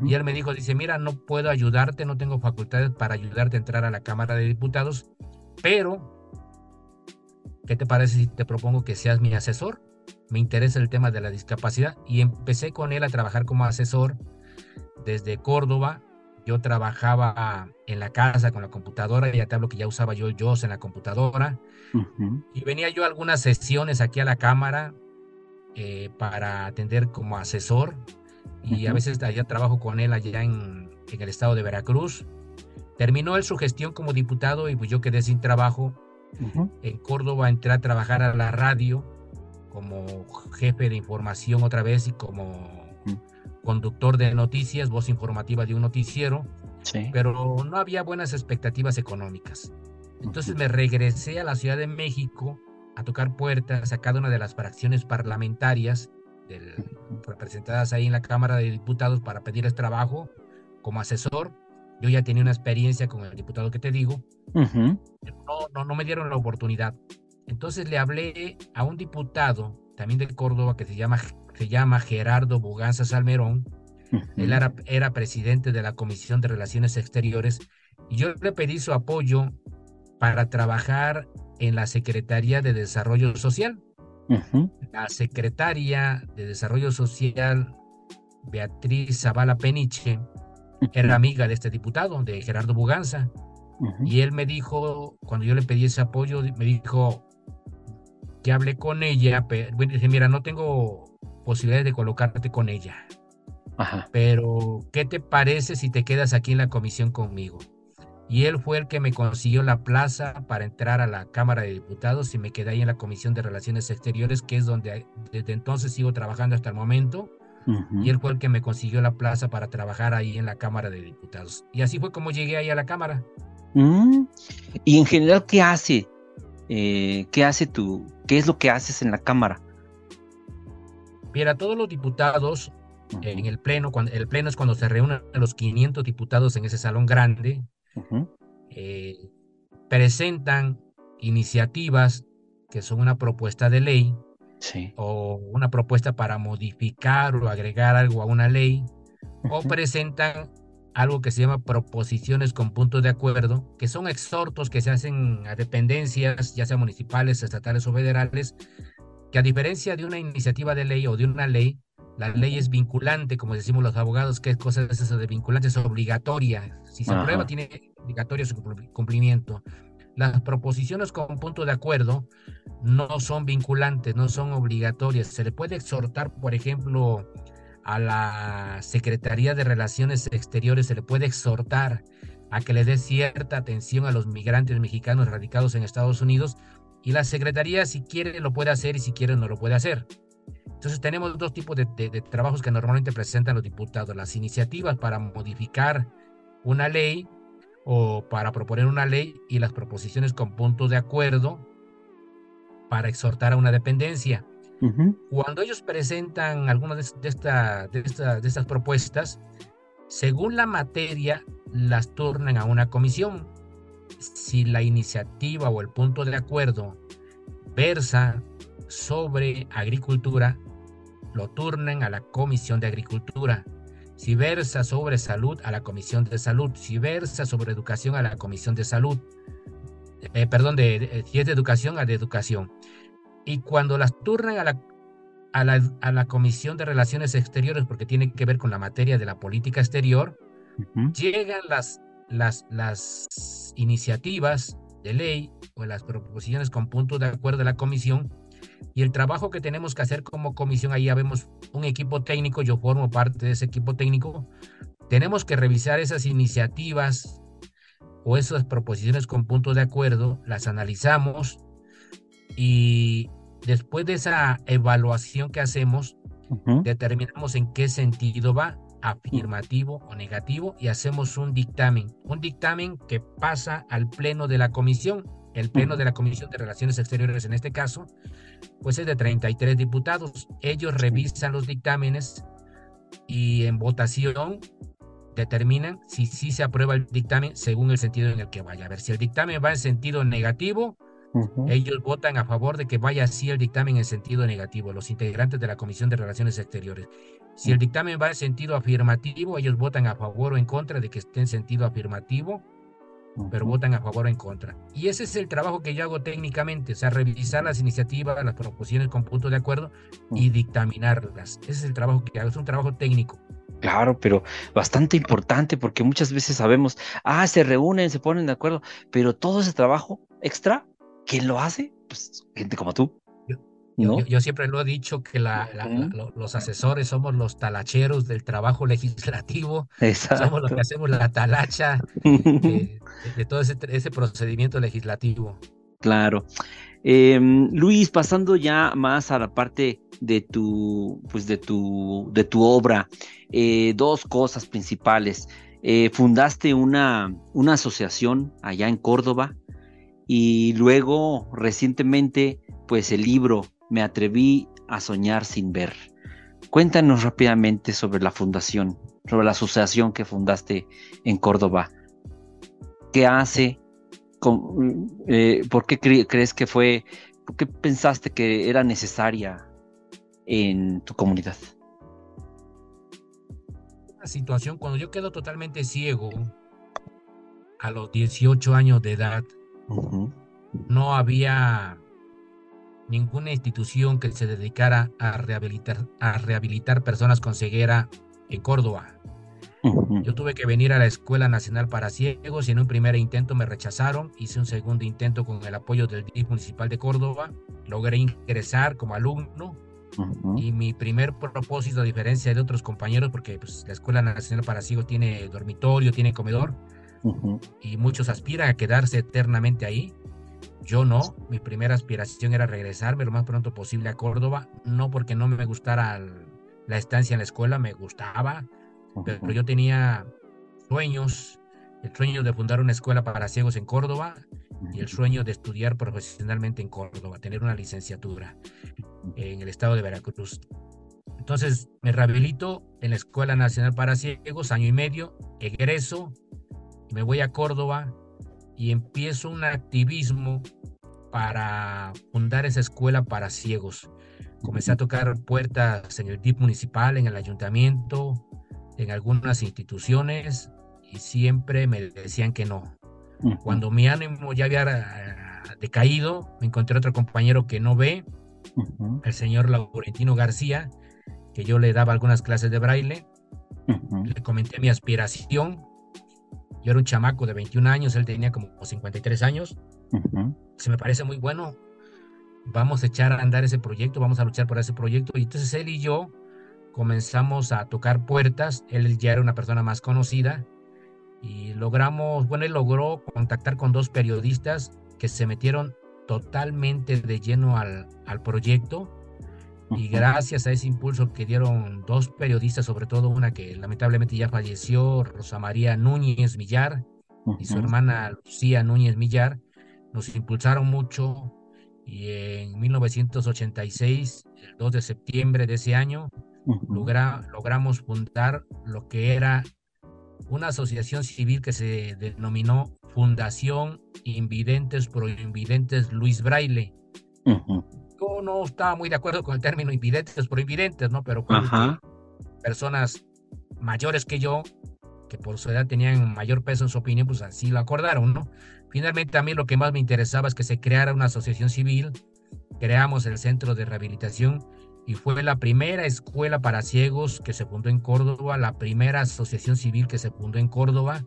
Y él me dijo, dice, mira, no puedo ayudarte, no tengo facultades para ayudarte a entrar a la Cámara de Diputados, pero ¿qué te parece si te propongo que seas mi asesor? Me interesa el tema de la discapacidad. Y empecé con él a trabajar como asesor desde Córdoba. Yo trabajaba en la casa con la computadora, ya te hablo que ya usaba yo el JAWS en la computadora. Y venía yo a algunas sesiones aquí a la Cámara para atender como asesor. Y a veces allá trabajo con él allá en el estado de Veracruz. Terminó él su gestión como diputado y pues yo quedé sin trabajo. En Córdoba entré a trabajar a la radio como jefe de información otra vez y como conductor de noticias, voz informativa de un noticiero, pero no había buenas expectativas económicas. Entonces me regresé a la Ciudad de México a tocar puertas a cada una de las fracciones parlamentarias representadas ahí en la Cámara de Diputados para pedirles trabajo como asesor. Yo ya tenía una experiencia con el diputado que te digo, no me dieron la oportunidad. Entonces le hablé a un diputado también de Córdoba que se llama Gerardo Buganza Salmerón. Él era presidente de la Comisión de Relaciones Exteriores y yo le pedí su apoyo para trabajar en la Secretaría de Desarrollo Social. La secretaria de Desarrollo Social, Beatriz Zavala Peniche, era amiga de este diputado, de Gerardo Buganza. Y él me dijo, cuando yo le pedí ese apoyo, me dijo que hablé con ella, bueno, dice, mira, no tengo posibilidades de colocarte con ella, pero ¿qué te parece si te quedas aquí en la comisión conmigo? Y él fue el que me consiguió la plaza para entrar a la Cámara de Diputados y me quedé ahí en la Comisión de Relaciones Exteriores, que es donde desde entonces sigo trabajando hasta el momento. Y él fue el que me consiguió la plaza para trabajar ahí en la Cámara de Diputados. Y así fue como llegué ahí a la Cámara. Y en general, ¿qué hace? ¿Qué es lo que haces en la Cámara? Mira, todos los diputados en el Pleno, el Pleno es cuando se reúnen los 500 diputados en ese salón grande, presentan iniciativas que son una propuesta de ley, o una propuesta para modificar o agregar algo a una ley, o presentan algo que se llama proposiciones con puntos de acuerdo, que son exhortos que se hacen a dependencias, ya sea municipales, estatales o federales, que a diferencia de una iniciativa de ley o de una ley, la ley es vinculante, como decimos los abogados. ¿Qué cosa es eso de vinculante? Es obligatoria. Si se aprueba, tiene obligatorio su cumplimiento. Las proposiciones con punto de acuerdo no son vinculantes, no son obligatorias. Se le puede exhortar, por ejemplo, a la Secretaría de Relaciones Exteriores, se le puede exhortar a que le dé cierta atención a los migrantes mexicanos radicados en Estados Unidos, y la Secretaría, si quiere, lo puede hacer, y si quiere, no lo puede hacer. Entonces tenemos dos tipos de trabajos que normalmente presentan los diputados: las iniciativas para modificar una ley o para proponer una ley, y las proposiciones con puntos de acuerdo para exhortar a una dependencia. Cuando ellos presentan algunas de estas propuestas, según la materia, las turnan a una comisión. Si la iniciativa o el punto de acuerdo versa sobre agricultura, lo turnan a la Comisión de Agricultura. Si versa sobre salud, a la Comisión de Salud. Si versa sobre educación, a la Comisión de Salud. Si es de educación, a de educación. Y cuando las turnan a la Comisión de Relaciones Exteriores, porque tiene que ver con la materia de la política exterior, llegan las iniciativas de ley o las proposiciones con puntos de acuerdo de la comisión, y el trabajo que tenemos que hacer como comisión, ahí ya vemos un equipo técnico, yo formo parte de ese equipo técnico, tenemos que revisar esas iniciativas o esas proposiciones con puntos de acuerdo, las analizamos y después de esa evaluación que hacemos, determinamos en qué sentido va, afirmativo o negativo, y hacemos un dictamen que pasa al pleno de la comisión. El pleno de la Comisión de Relaciones Exteriores, en este caso, pues es de 33 diputados. Ellos revisan los dictámenes y en votación determinan si sí se aprueba el dictamen según el sentido en el que vaya. A ver, si el dictamen va en sentido negativo, ellos votan a favor de que vaya así el dictamen en sentido negativo, los integrantes de la Comisión de Relaciones Exteriores. Si el dictamen va en sentido afirmativo, ellos votan a favor o en contra de que esté en sentido afirmativo, pero votan a favor o en contra. Y ese es el trabajo que yo hago técnicamente, o sea, revisar las iniciativas, las proposiciones con puntos de acuerdo y dictaminarlas. Ese es el trabajo que hago, es un trabajo técnico. Claro, pero bastante importante, porque muchas veces sabemos, se reúnen, se ponen de acuerdo, pero todo ese trabajo extra, ¿quién lo hace? Pues gente como tú. ¿No? Yo siempre lo he dicho que los asesores somos los talacheros del trabajo legislativo. Exacto. Somos los que hacemos la talacha de todo ese procedimiento legislativo. Claro. Luis, pasando ya más a la parte de tu obra, dos cosas principales. Fundaste una asociación allá en Córdoba y luego recientemente pues el libro Me atreví a soñar sin ver. Cuéntanos rápidamente sobre la fundación, sobre la asociación que fundaste en Córdoba. ¿Qué hace? ¿Por qué crees que fue? ¿Por qué pensaste que era necesaria en tu comunidad? Una situación cuando yo quedo totalmente ciego a los 18 años de edad, no había ninguna institución que se dedicara a rehabilitar personas con ceguera en Córdoba. Yo tuve que venir a la Escuela Nacional para Ciegos y en un primer intento me rechazaron. Hice un segundo intento con el apoyo del DIF municipal de Córdoba. Logré ingresar como alumno y mi primer propósito, a diferencia de otros compañeros, porque pues, la Escuela Nacional para Ciegos tiene dormitorio, tiene comedor y muchos aspiran a quedarse eternamente ahí. Yo no, mi primera aspiración era regresarme lo más pronto posible a Córdoba, no porque no me gustara la estancia en la escuela, me gustaba, pero yo tenía sueños, el sueño de fundar una escuela para ciegos en Córdoba y el sueño de estudiar profesionalmente en Córdoba, tener una licenciatura en el estado de Veracruz. Entonces me rehabilito en la Escuela Nacional para Ciegos, año y medio, egreso, me voy a Córdoba y empiezo un activismo para fundar esa escuela para ciegos. Comencé a tocar puertas en el DIF municipal, en el ayuntamiento, en algunas instituciones y siempre me decían que no. Cuando mi ánimo ya había decaído, me encontré otro compañero que no ve, el señor Laurentino García, que yo le daba algunas clases de braille. Le comenté mi aspiración. Yo era un chamaco de 21 años, él tenía como 53 años. Se me parece muy bueno. Vamos a echar a andar ese proyecto, vamos a luchar por ese proyecto. Y entonces él y yo comenzamos a tocar puertas. Él ya era una persona más conocida y él logró contactar con dos periodistas que se metieron totalmente de lleno al proyecto. Y gracias a ese impulso que dieron dos periodistas, sobre todo una que lamentablemente ya falleció, Rosa María Núñez Millar, y su hermana Lucía Núñez Millar, nos impulsaron mucho y en 1986 el 2 de septiembre de ese año, logramos fundar lo que era una asociación civil que se denominó Fundación Invidentes Pro Invidentes Luis Braille. Yo no estaba muy de acuerdo con el término invidentes pro invidentes, ¿no? Pero creo que personas mayores que yo, que por su edad tenían mayor peso en su opinión, pues así lo acordaron, ¿no? Finalmente a mí lo que más me interesaba es que se creara una asociación civil. Creamos el Centro de Rehabilitación y fue la primera escuela para ciegos que se fundó en Córdoba, la primera asociación civil que se fundó en Córdoba,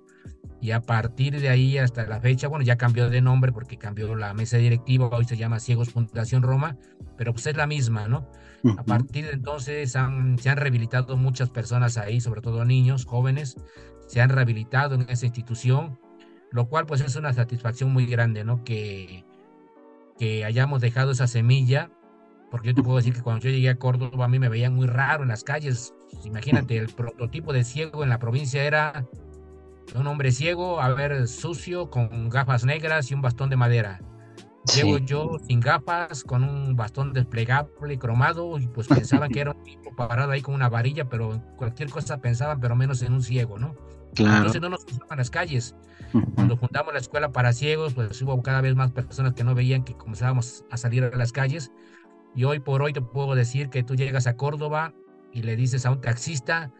y a partir de ahí hasta la fecha, bueno, ya cambió de nombre porque cambió la mesa directiva, hoy se llama Ciegos Fundación Roma, pero pues es la misma, ¿no? A partir de entonces se han rehabilitado muchas personas ahí, sobre todo niños, jóvenes, se han rehabilitado en esa institución, lo cual pues es una satisfacción muy grande, ¿no? Que hayamos dejado esa semilla, porque yo te puedo decir que cuando yo llegué a Córdoba a mí me veían muy raro en las calles. Imagínate, el prototipo de ciego en la provincia era un hombre ciego, sucio, con gafas negras y un bastón de madera. Llego yo sin gafas, con un bastón desplegable, cromado, y pues pensaban que era un tipo parado ahí con una varilla, pero cualquier cosa pensaban, pero menos en un ciego, ¿no? Claro. Entonces no nos usaban las calles. Cuando fundamos la escuela para ciegos, pues hubo cada vez más personas que no veían, que comenzábamos a salir a las calles. Y hoy por hoy te puedo decir que tú llegas a Córdoba y le dices a un taxista,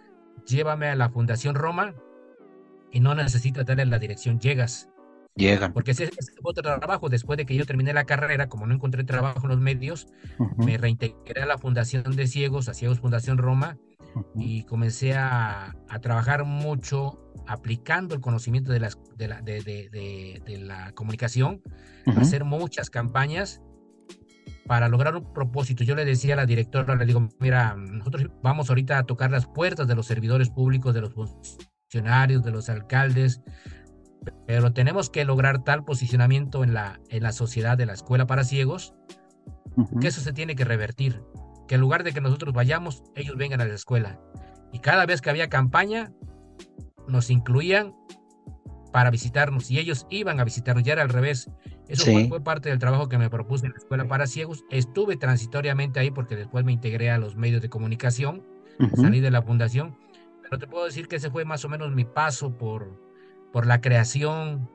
llévame a la Fundación Roma, y no necesitas darle la dirección, llegan. Porque ese es otro trabajo. Después de que yo terminé la carrera, como no encontré trabajo en los medios, me reintegré a la Fundación de Ciegos, a Ciegos Fundación Roma, y comencé a trabajar mucho aplicando el conocimiento de la comunicación, hacer muchas campañas para lograr un propósito. Yo le decía a la directora, le digo, mira, nosotros vamos ahorita a tocar las puertas de los servidores públicos, de los funcionarios, de los alcaldes, pero tenemos que lograr tal posicionamiento en la sociedad de la escuela para ciegos, que eso se tiene que revertir, que en lugar de que nosotros vayamos, ellos vengan a la escuela. Y cada vez que había campaña, nos incluían para visitarnos, y ellos iban a visitarnos, ya era al revés. Eso fue parte del trabajo que me propuse en la escuela para ciegos. Estuve transitoriamente ahí porque después me integré a los medios de comunicación, salí de la fundación, pero te puedo decir que ese fue más o menos mi paso por la creación,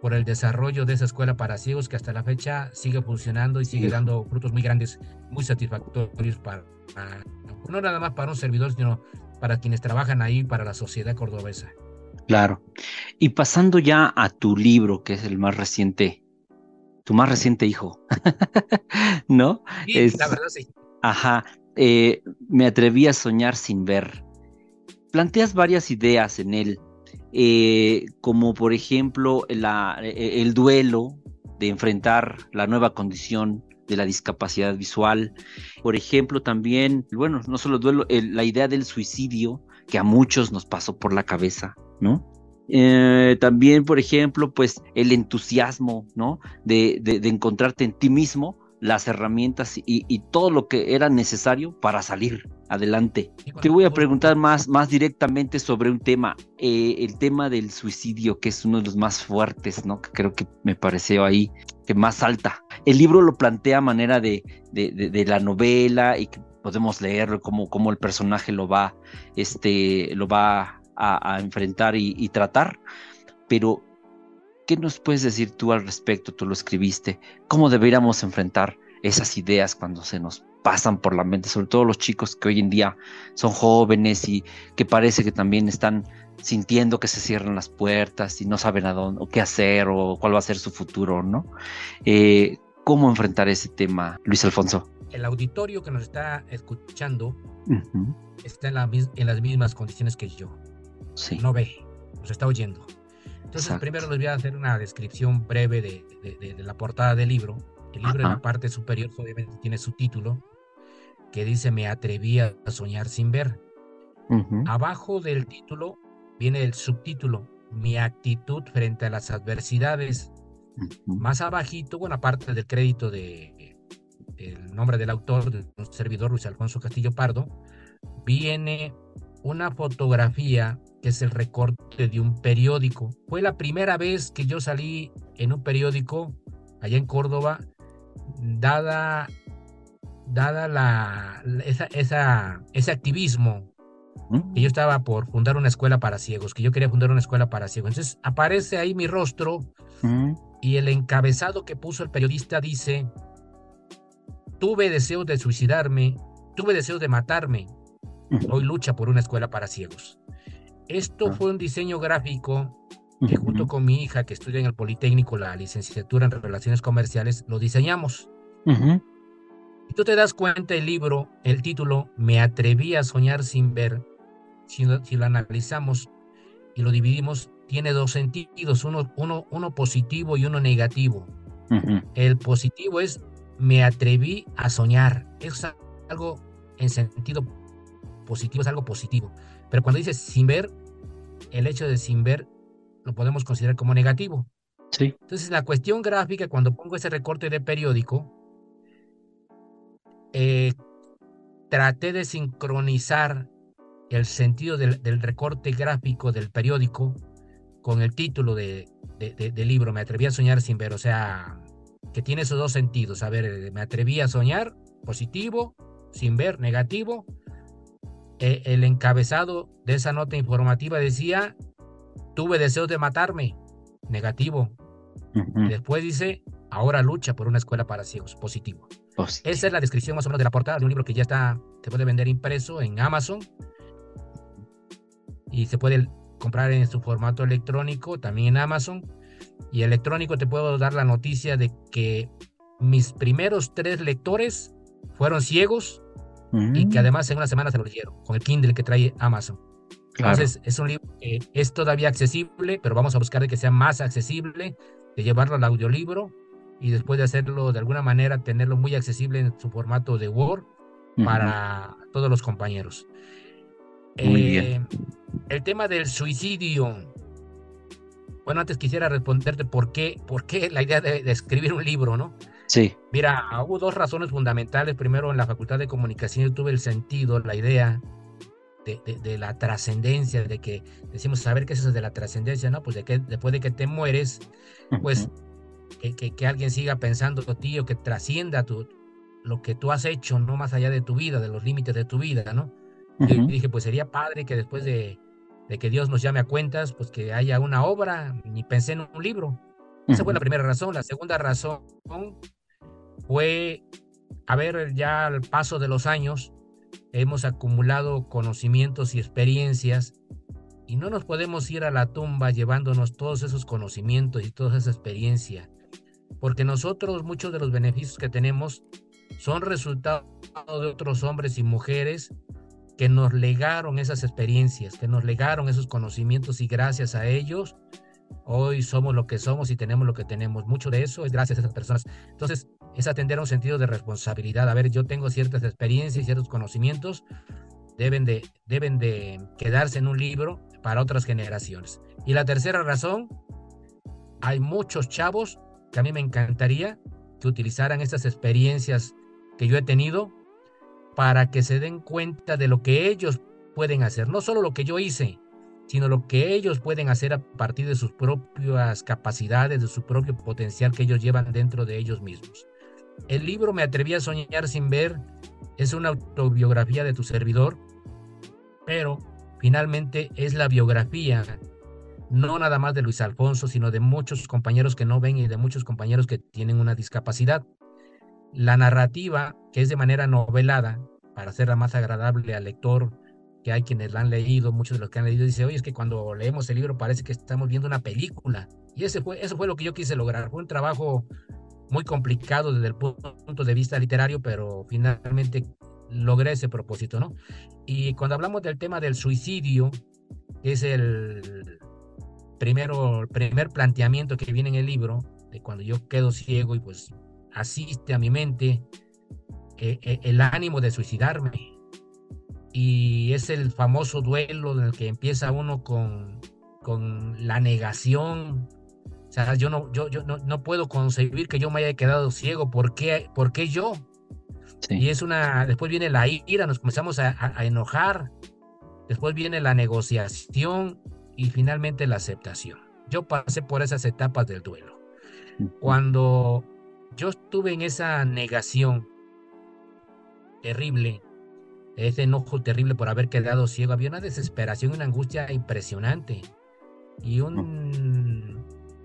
por el desarrollo de esa escuela para ciegos, que hasta la fecha sigue funcionando y sigue dando frutos muy grandes, muy satisfactorios no nada más para un servidor, sino para quienes trabajan ahí, para la sociedad cordobesa. Claro. Y pasando ya a tu libro, que es el más reciente, tu más reciente hijo, ¿no? Sí, la verdad sí. Ajá. Me atreví a soñar sin ver. Planteas varias ideas en él, como por ejemplo el duelo de enfrentar la nueva condición de la discapacidad visual. Por ejemplo, también, bueno, no solo el duelo, la idea del suicidio, que a muchos nos pasó por la cabeza, ¿no? También, por ejemplo, pues el entusiasmo, ¿no? De encontrarte en ti mismo las herramientas y todo lo que era necesario para salir adelante. Te voy a preguntar más directamente sobre un tema, el tema del suicidio, que es uno de los más fuertes, ¿no? Que creo que me pareció ahí que más salta. El libro lo plantea a manera de la novela, y que podemos leerlo como el personaje lo va a enfrentar y tratar, pero ¿qué nos puedes decir tú al respecto? Tú lo escribiste. ¿Cómo deberíamos enfrentar esas ideas cuando se nos pasan por la mente? Sobre todo los chicos que hoy en día son jóvenes y que parece que también están sintiendo que se cierran las puertas y no saben a dónde o qué hacer o cuál va a ser su futuro, ¿no? ¿Cómo enfrentar ese tema, Luis Alfonso? El auditorio que nos está escuchando está en las mismas condiciones que yo. Sí. No ve, nos está oyendo. Entonces, primero les voy a hacer una descripción breve de la portada del libro. El libro en la parte superior obviamente tiene su título, que dice Me atreví a soñar sin ver. Abajo del título viene el subtítulo, Mi actitud frente a las adversidades. Más abajito, bueno, aparte del crédito del nombre del autor, de un servidor, Luis Alfonso Castillo Pardo, viene una fotografía que es el recorte de un periódico. Fue la primera vez que yo salí en un periódico allá en Córdoba, dada dada ese activismo, que yo estaba por fundar una escuela para ciegos, que yo quería fundar una escuela para ciegos. Entonces aparece ahí mi rostro y el encabezado que puso el periodista dice: tuve deseo de suicidarme, tuve deseo de matarme, hoy lucha por una escuela para ciegos. Esto fue un diseño gráfico que junto con mi hija, que estudia en el Politécnico la licenciatura en Relaciones Comerciales, lo diseñamos. Y tú te das cuenta, el libro, el título, Me atreví a soñar sin ver, si lo analizamos y lo dividimos, tiene dos sentidos, uno positivo y uno negativo. El positivo es: me atreví a soñar. Es algo en sentido positivo, es algo positivo. Pero cuando dices sin ver, el hecho de sin ver lo podemos considerar como negativo. Sí. Entonces, la cuestión gráfica, cuando pongo ese recorte de periódico, traté de sincronizar el sentido del recorte gráfico del periódico con el título del libro, Me atreví a soñar sin ver. O sea, que tiene esos dos sentidos. A ver, me atreví a soñar, positivo; sin ver, negativo. El encabezado de esa nota informativa decía: tuve deseos de matarme, negativo. Y después dice: ahora lucha por una escuela para ciegos, positivo. Esa es la descripción más o menos de la portada de un libro que ya se puede vender impreso en Amazon y se puede comprar en su formato electrónico también en Amazon. Y electrónico te puedo dar la noticia de que mis primeros 3 lectores fueron ciegos y que además en una semana se lo leyeron con el Kindle que trae Amazon. Claro. Entonces es un libro que es todavía accesible, pero vamos a buscar de que sea más accesible, de llevarlo al audiolibro y después de hacerlo de alguna manera tenerlo muy accesible en su formato de Word para todos los compañeros. Muy bien. El tema del suicidio. Bueno, antes quisiera responderte por qué la idea de escribir un libro, ¿no? Sí. Mira, hubo 2 razones fundamentales. Primero, en la Facultad de Comunicación yo tuve el sentido, la idea de la trascendencia, de que decimos, saber qué es eso de la trascendencia, ¿no? Pues de que después de que te mueres, pues que alguien siga pensando en ti o que trascienda lo que tú has hecho, no más allá de tu vida, de los límites de tu vida, ¿no? Yo dije, pues sería padre que después de que Dios nos llame a cuentas, pues que haya una obra, y pensé en un libro. Esa fue la primera razón. La segunda razón fue, a ver, ya al paso de los años, hemos acumulado conocimientos y experiencias y no nos podemos ir a la tumba llevándonos todos esos conocimientos y toda esa experiencia, porque nosotros, muchos de los beneficios que tenemos son resultado de otros hombres y mujeres que nos legaron esas experiencias, que nos legaron esos conocimientos, y gracias a ellos hoy somos lo que somos y tenemos lo que tenemos. Mucho de eso es gracias a esas personas. Entonces, es atender a un sentido de responsabilidad. A ver, yo tengo ciertas experiencias y ciertos conocimientos, deben de quedarse en un libro para otras generaciones. Y la tercera razón, hay muchos chavos que a mí me encantaría que utilizaran estas experiencias que yo he tenido para que se den cuenta de lo que ellos pueden hacer, no solo lo que yo hice, sino lo que ellos pueden hacer a partir de sus propias capacidades, de su propio potencial que ellos llevan dentro de ellos mismos. El libro Me atreví a soñar sin ver es una autobiografía de tu servidor, pero finalmente es la biografía no nada más de Luis Alfonso, sino de muchos compañeros que no ven y de muchos compañeros que tienen una discapacidad. La narrativa, que es de manera novelada, para hacerla más agradable al lector, que hay quienes la han leído, muchos de los que han leído dicen, oye, es que cuando leemos el libro parece que estamos viendo una película. Y eso fue lo que yo quise lograr. Fue un trabajo muy complicado desde el punto de vista literario, pero finalmente logré ese propósito, ¿no? Y cuando hablamos del tema del suicidio, que es el primer planteamiento que viene en el libro, de cuando yo quedo ciego y pues asiste a mi mente el ánimo de suicidarme, y es el famoso duelo en el que empieza uno con la negación. O sea, yo no puedo concebir que yo me haya quedado ciego. ¿Por qué yo? Sí. Y después viene la ira, nos comenzamos a enojar, después viene la negociación y finalmente la aceptación. Yo pasé por esas etapas del duelo. Cuando yo estuve en esa negación, terrible, ese enojo terrible por haber quedado ciego. Había una desesperación, una angustia impresionante. Y un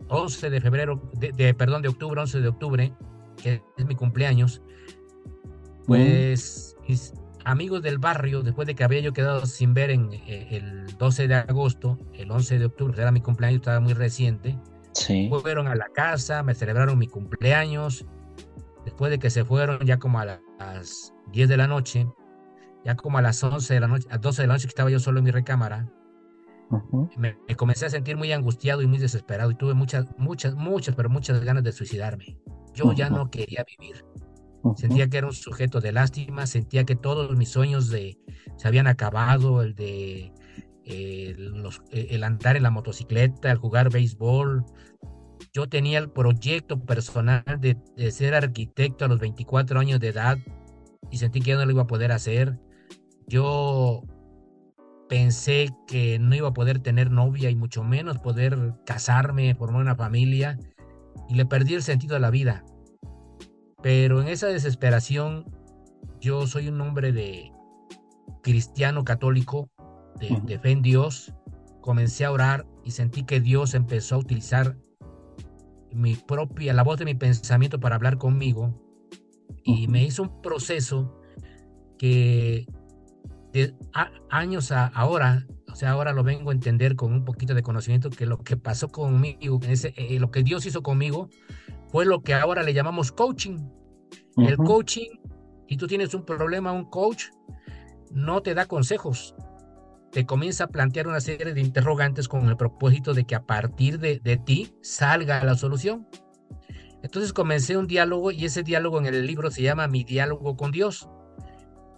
11 de febrero, de octubre, 11 de octubre, que es mi cumpleaños, pues mis amigos del barrio, después de que había yo quedado sin ver en el 12 de agosto, el 11 de octubre, era mi cumpleaños, estaba muy reciente, Sí. fueron a la casa, me celebraron mi cumpleaños. Después de que se fueron, ya como a las 10 de la noche, ya como a las 11 de la noche, a 12 de la noche, que estaba yo solo en mi recámara, me comencé a sentir muy angustiado y muy desesperado, y tuve muchas ganas de suicidarme. Yo ya no quería vivir. Sentía que era un sujeto de lástima, sentía que todos mis sueños se habían acabado, el de el andar en la motocicleta, el jugar béisbol. Yo tenía el proyecto personal de ser arquitecto a los 24 años de edad y sentí que ya no lo iba a poder hacer. Yo pensé que no iba a poder tener novia y mucho menos poder casarme, formar una familia, y le perdí el sentido a la vida. Pero en esa desesperación, yo soy un hombre de cristiano católico, de fe en Dios. Comencé a orar y sentí que Dios empezó a utilizar la voz de mi pensamiento para hablar conmigo, y me hizo un proceso que de años a ahora, o sea, ahora lo vengo a entender con un poquito de conocimiento, que lo que pasó conmigo, lo que Dios hizo conmigo, fue lo que ahora le llamamos coaching. El coaching, si tú tienes un problema, un coach no te da consejos, te comienza a plantear una serie de interrogantes con el propósito de que a partir de ti salga la solución. Entonces comencé un diálogo, y ese diálogo en el libro se llama Mi diálogo con Dios.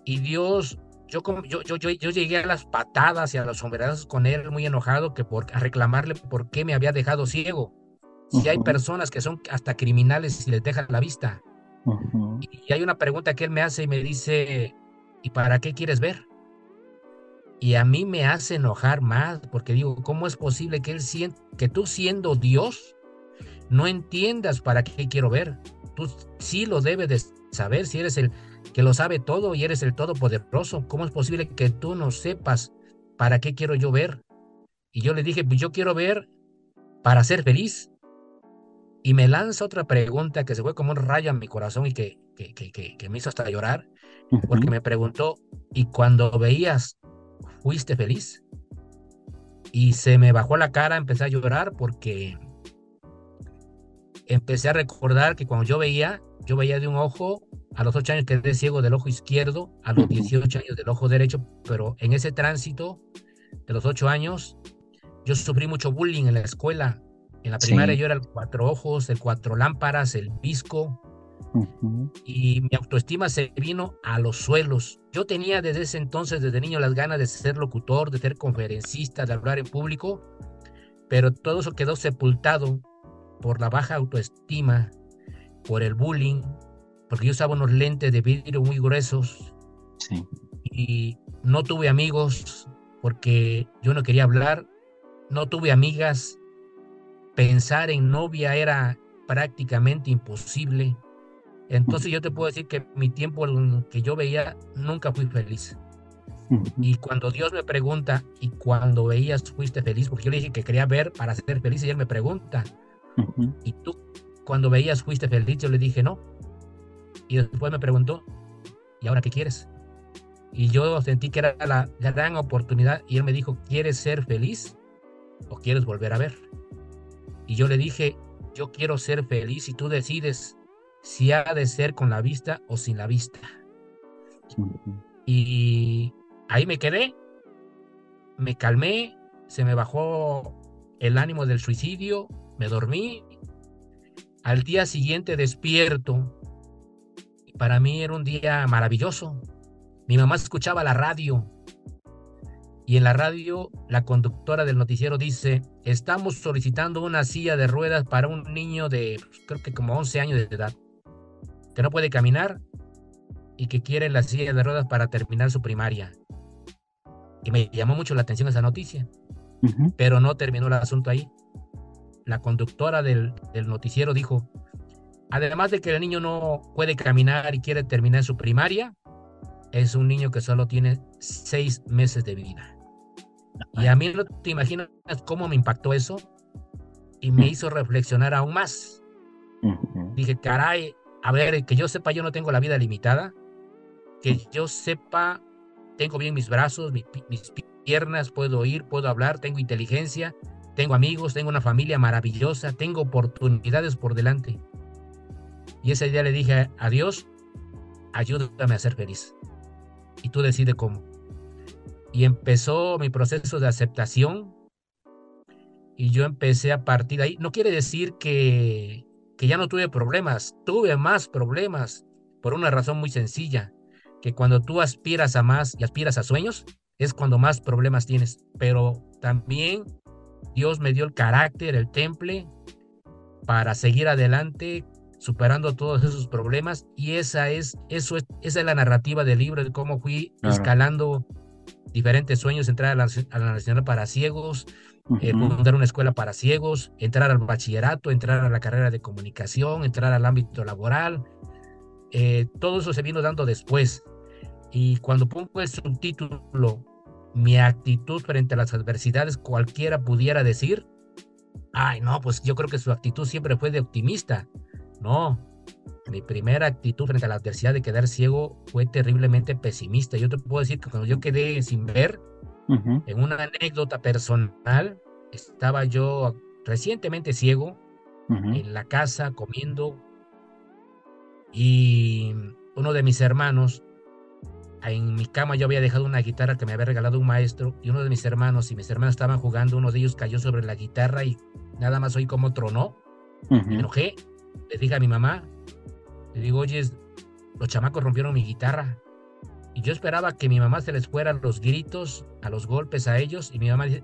Y Dios, yo llegué a las patadas y a los sombrerazos con él, muy enojado, a reclamarle por qué me había dejado ciego. Si hay personas que son hasta criminales y les dejan la vista. Y hay una pregunta que él me hace y me dice, ¿y para qué quieres ver? Y a mí me hace enojar más, porque digo, ¿cómo es posible que que tú, siendo Dios, no entiendas para qué quiero ver? Tú sí lo debes de saber, si eres el que lo sabe todo y eres el todopoderoso. ¿Cómo es posible que tú no sepas para qué quiero yo ver? Y yo le dije, pues yo quiero ver para ser feliz. Y me lanza otra pregunta que se fue como un rayo a mi corazón y que me hizo hasta llorar, porque me preguntó, ¿y cuando veías, fuiste feliz? Y se me bajó la cara, empecé a llorar, porque empecé a recordar que cuando yo veía de un ojo. A los 8 años quedé ciego del ojo izquierdo, a los 18 años del ojo derecho, pero en ese tránsito de los 8 años, yo sufrí mucho bullying en la escuela. En la primaria yo era el 4 ojos, el 4 lámparas, el visco, y mi autoestima se vino a los suelos. Yo tenía desde ese entonces, desde niño, las ganas de ser locutor, de ser conferencista, de hablar en público, pero todo eso quedó sepultado por la baja autoestima, por el bullying, porque yo usaba unos lentes de vidrio muy gruesos, y no tuve amigos porque yo no quería hablar, no tuve amigas, pensar en novia era prácticamente imposible. Entonces yo te puedo decir que mi tiempo que yo veía, nunca fui feliz. Y cuando Dios me pregunta, ¿y cuando veías fuiste feliz? Porque yo le dije que quería ver para ser feliz, y él me pregunta, ¿y tú cuando veías fuiste feliz? Yo le dije no. Y después me preguntó, ¿y ahora qué quieres? Y yo sentí que era la gran oportunidad, y él me dijo, ¿quieres ser feliz o quieres volver a ver? Y yo le dije, yo quiero ser feliz, y tú decides si ha de ser con la vista o sin la vista. Y ahí me quedé, me calmé, se me bajó el ánimo del suicidio, me dormí. Al día siguiente despierto, y para mí era un día maravilloso. Mi mamá escuchaba la radio, y en la radio la conductora del noticiero dice, estamos solicitando una silla de ruedas para un niño de, creo que como 11 años de edad, que no puede caminar y que quiere la silla de ruedas para terminar su primaria. Y me llamó mucho la atención esa noticia, pero no terminó el asunto ahí. La conductora del noticiero dijo, además de que el niño no puede caminar y quiere terminar su primaria, es un niño que solo tiene 6 meses de vida. Y a mí no te imaginas cómo me impactó eso y me hizo reflexionar aún más. Dije, caray, a ver, que yo sepa, yo no tengo la vida limitada, que yo sepa, tengo bien mis brazos, mis piernas, puedo oír, puedo hablar, tengo inteligencia, tengo amigos, tengo una familia maravillosa, tengo oportunidades por delante. Y ese día le dije a Dios, ayúdame a ser feliz. Y tú decides cómo. Y empezó mi proceso de aceptación. Y yo empecé a partir de ahí. No quiere decir que ya no tuve problemas. Tuve más problemas por una razón muy sencilla. Que cuando tú aspiras a más y aspiras a sueños, es cuando más problemas tienes. Pero también Dios me dio el carácter, el temple para seguir adelante, superando todos esos problemas. Y esa es la narrativa del libro, de cómo fui escalando diferentes sueños, entrar a la Nacional para Ciegos, fundar una escuela para ciegos, entrar al bachillerato, entrar a la carrera de comunicación, entrar al ámbito laboral. Todo eso se vino dando después. Y cuando pongo el subtítulo, mi actitud frente a las adversidades, cualquiera pudiera decir, ay, no, pues yo creo que su actitud siempre fue de optimista. No, mi primera actitud frente a la adversidad de quedar ciego fue terriblemente pesimista. Yo te puedo decir que cuando yo quedé sin ver, en una anécdota personal, estaba yo recientemente ciego, en la casa comiendo, y uno de mis hermanos, en mi cama yo había dejado una guitarra que me había regalado un maestro, y uno de mis hermanos y mis hermanas estaban jugando, uno de ellos cayó sobre la guitarra y nada más oí cómo tronó. Me enojé, le dije a mi mamá, le digo, oye, los chamacos rompieron mi guitarra. Y yo esperaba que mi mamá se les fuera los gritos, a los golpes a ellos, y mi mamá dice,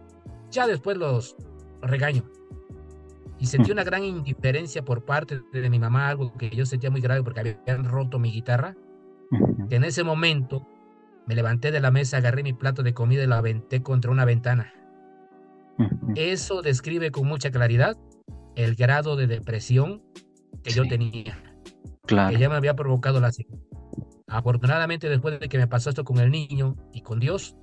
ya después los regaño. Y sentí una gran indiferencia por parte de mi mamá, algo que yo sentía muy grave porque habían roto mi guitarra. Que en ese momento me levanté de la mesa, agarré mi plato de comida y lo aventé contra una ventana. Eso describe con mucha claridad el grado de depresión que yo tenía. Que ya me había provocado la ceguera. Afortunadamente, después de que me pasó esto con el niño y con Dios,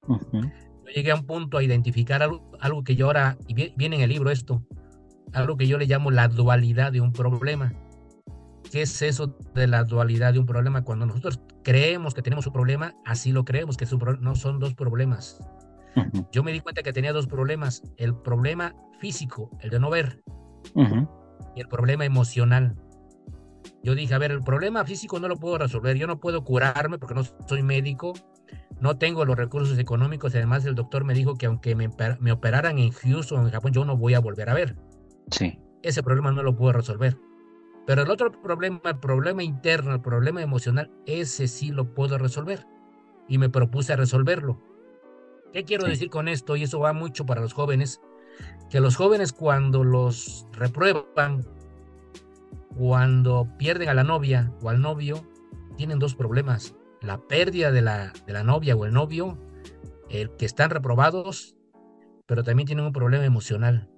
yo llegué a un punto a identificar algo que yo ahora, y viene en el libro esto, algo que yo le llamo la dualidad de un problema. ¿Qué es eso de la dualidad de un problema? Cuando nosotros creemos que tenemos un problema, así lo creemos, que es un problema. No, son dos problemas. Yo me di cuenta que tenía dos problemas. El problema físico, el de no ver, y el problema emocional. Yo dije, a ver, el problema físico no lo puedo resolver. Yo no puedo curarme porque no soy médico. No tengo los recursos económicos. Además, el doctor me dijo que aunque me operaran en Houston o en Japón, yo no voy a volver a ver. Sí. Ese problema no lo puedo resolver. Pero el otro problema, el problema interno, el problema emocional, ese sí lo puedo resolver. Y me propuse a resolverlo. ¿Qué quiero decir con esto? Y eso va mucho para los jóvenes. Que los jóvenes cuando los reprueban, cuando pierden a la novia o al novio, tienen dos problemas. La pérdida de la novia o el novio, el que están reprobados, pero también tienen un problema emocional.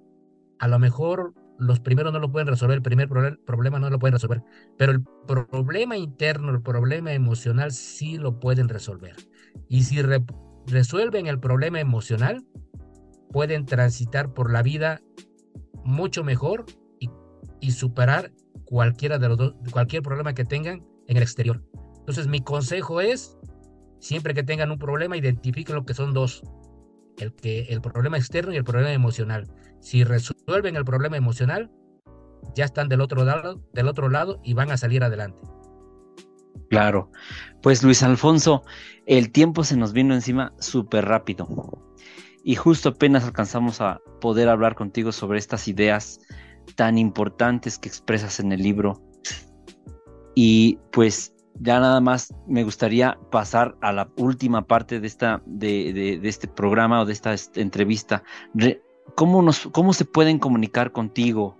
A lo mejor los primeros no lo pueden resolver, el primer problema no lo pueden resolver, pero el problema interno, el problema emocional sí lo pueden resolver. Y si resuelven el problema emocional, pueden transitar por la vida mucho mejor y superar cualquier problema que tengan en el exterior. Entonces mi consejo es, siempre que tengan un problema, identifiquen lo que son dos, el problema externo y el problema emocional. Si resuelven el problema emocional, ya están del otro lado y van a salir adelante. Claro, pues Luis Alfonso, el tiempo se nos vino encima súper rápido y justo apenas alcanzamos a poder hablar contigo sobre estas ideas tan importantes que expresas en el libro. Y pues ya nada más me gustaría pasar a la última parte de este programa o de esta entrevista. ¿Cómo se pueden comunicar contigo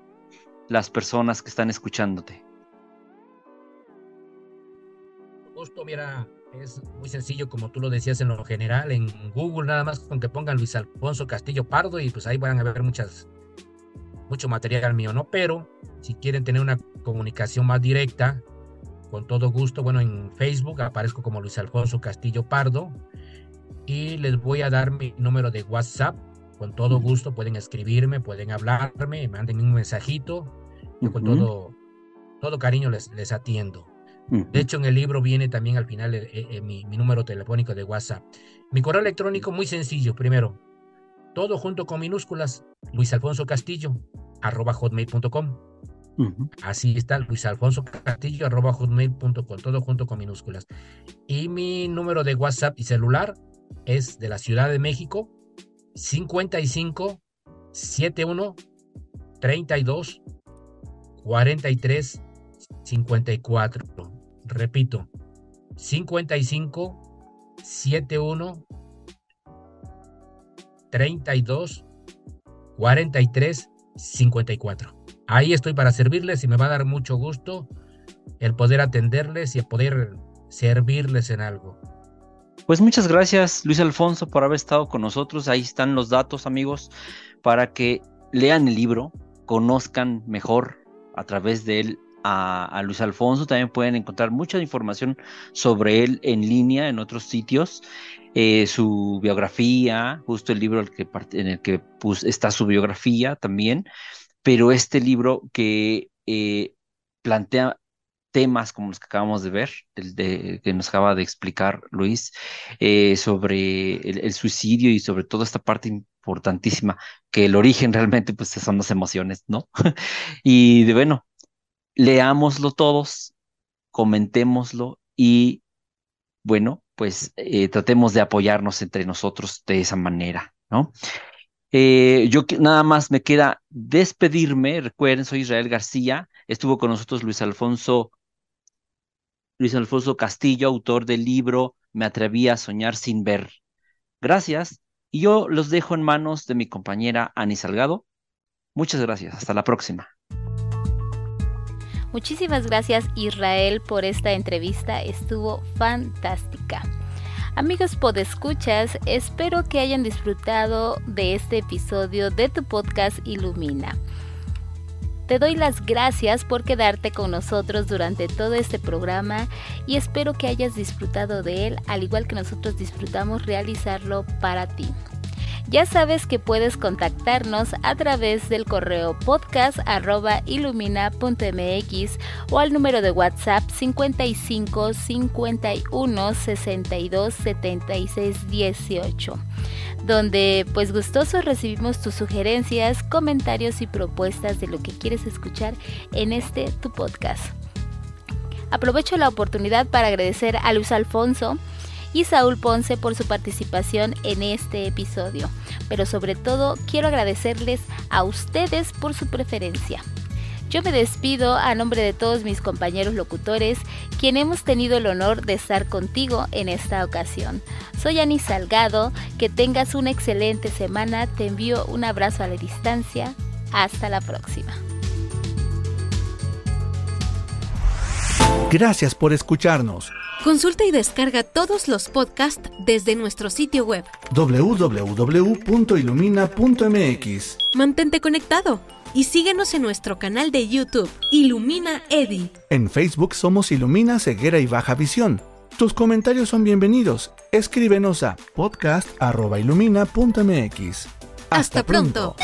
las personas que están escuchándote? Justo, mira, es muy sencillo, como tú lo decías en lo general, en Google nada más con que pongan Luis Alfonso Castillo Pardo y pues ahí van a ver mucho material mío, ¿no? Pero si quieren tener una comunicación más directa con todo gusto. Bueno, en Facebook aparezco como Luis Alfonso Castillo Pardo y les voy a dar mi número de WhatsApp. Con todo gusto pueden escribirme, pueden hablarme, manden un mensajito. Yo con todo cariño les atiendo. De hecho, en el libro viene también al final mi número telefónico de WhatsApp. Mi correo electrónico muy sencillo. Primero, todo junto con minúsculas, luisalfonsocastillo@hotmail.com. Así está, luisalfonsocastillo@hotmail.com, todo junto con minúsculas. Y mi número de WhatsApp y celular es de la Ciudad de México, 55 71 32 43 54. Repito, 55 71 32 43 54. Ahí estoy para servirles y me va a dar mucho gusto el poder atenderles y el poder servirles en algo. Pues muchas gracias, Luis Alfonso, por haber estado con nosotros. Ahí están los datos, amigos, para que lean el libro, conozcan mejor a través de él a Luis Alfonso. También pueden encontrar mucha información sobre él en línea en otros sitios. Su biografía, justo el libro en el que está su biografía también, pero este libro que plantea temas como los que acabamos de ver, que nos acaba de explicar Luis, sobre el suicidio y sobre todo esta parte importantísima, que el origen realmente pues son las emociones, ¿no? Y bueno, leámoslo todos, comentémoslo y bueno, pues tratemos de apoyarnos entre nosotros de esa manera, ¿no? Nada más me queda despedirme. Recuerden, soy Israel García. Estuvo con nosotros Luis Alfonso Castillo, autor del libro Me atreví a soñar sin ver. Gracias. Y yo los dejo en manos de mi compañera Ani Salgado. Muchas gracias. Hasta la próxima. Muchísimas gracias, Israel, por esta entrevista. Estuvo fantástica. Amigos podescuchas, espero que hayan disfrutado de este episodio de tu podcast Ilumina. Te doy las gracias por quedarte con nosotros durante todo este programa y espero que hayas disfrutado de él al igual que nosotros disfrutamos realizarlo para ti. Ya sabes que puedes contactarnos a través del correo podcast@ilumina.mx o al número de WhatsApp 55 51 62 76 18, donde pues gustosos recibimos tus sugerencias, comentarios y propuestas de lo que quieres escuchar en este tu podcast. Aprovecho la oportunidad para agradecer a Luis Alfonso y Saúl Ponce por su participación en este episodio, pero sobre todo quiero agradecerles a ustedes por su preferencia. Yo me despido a nombre de todos mis compañeros locutores, quien hemos tenido el honor de estar contigo en esta ocasión. Soy Ani Salgado, que tengas una excelente semana, te envío un abrazo a la distancia, hasta la próxima. Gracias por escucharnos. Consulta y descarga todos los podcasts desde nuestro sitio web www.ilumina.mx. Mantente conectado y síguenos en nuestro canal de YouTube, Ilumina Edi. En Facebook somos Ilumina Ceguera y Baja Visión. Tus comentarios son bienvenidos. Escríbenos a podcast@ilumina.mx. Hasta pronto.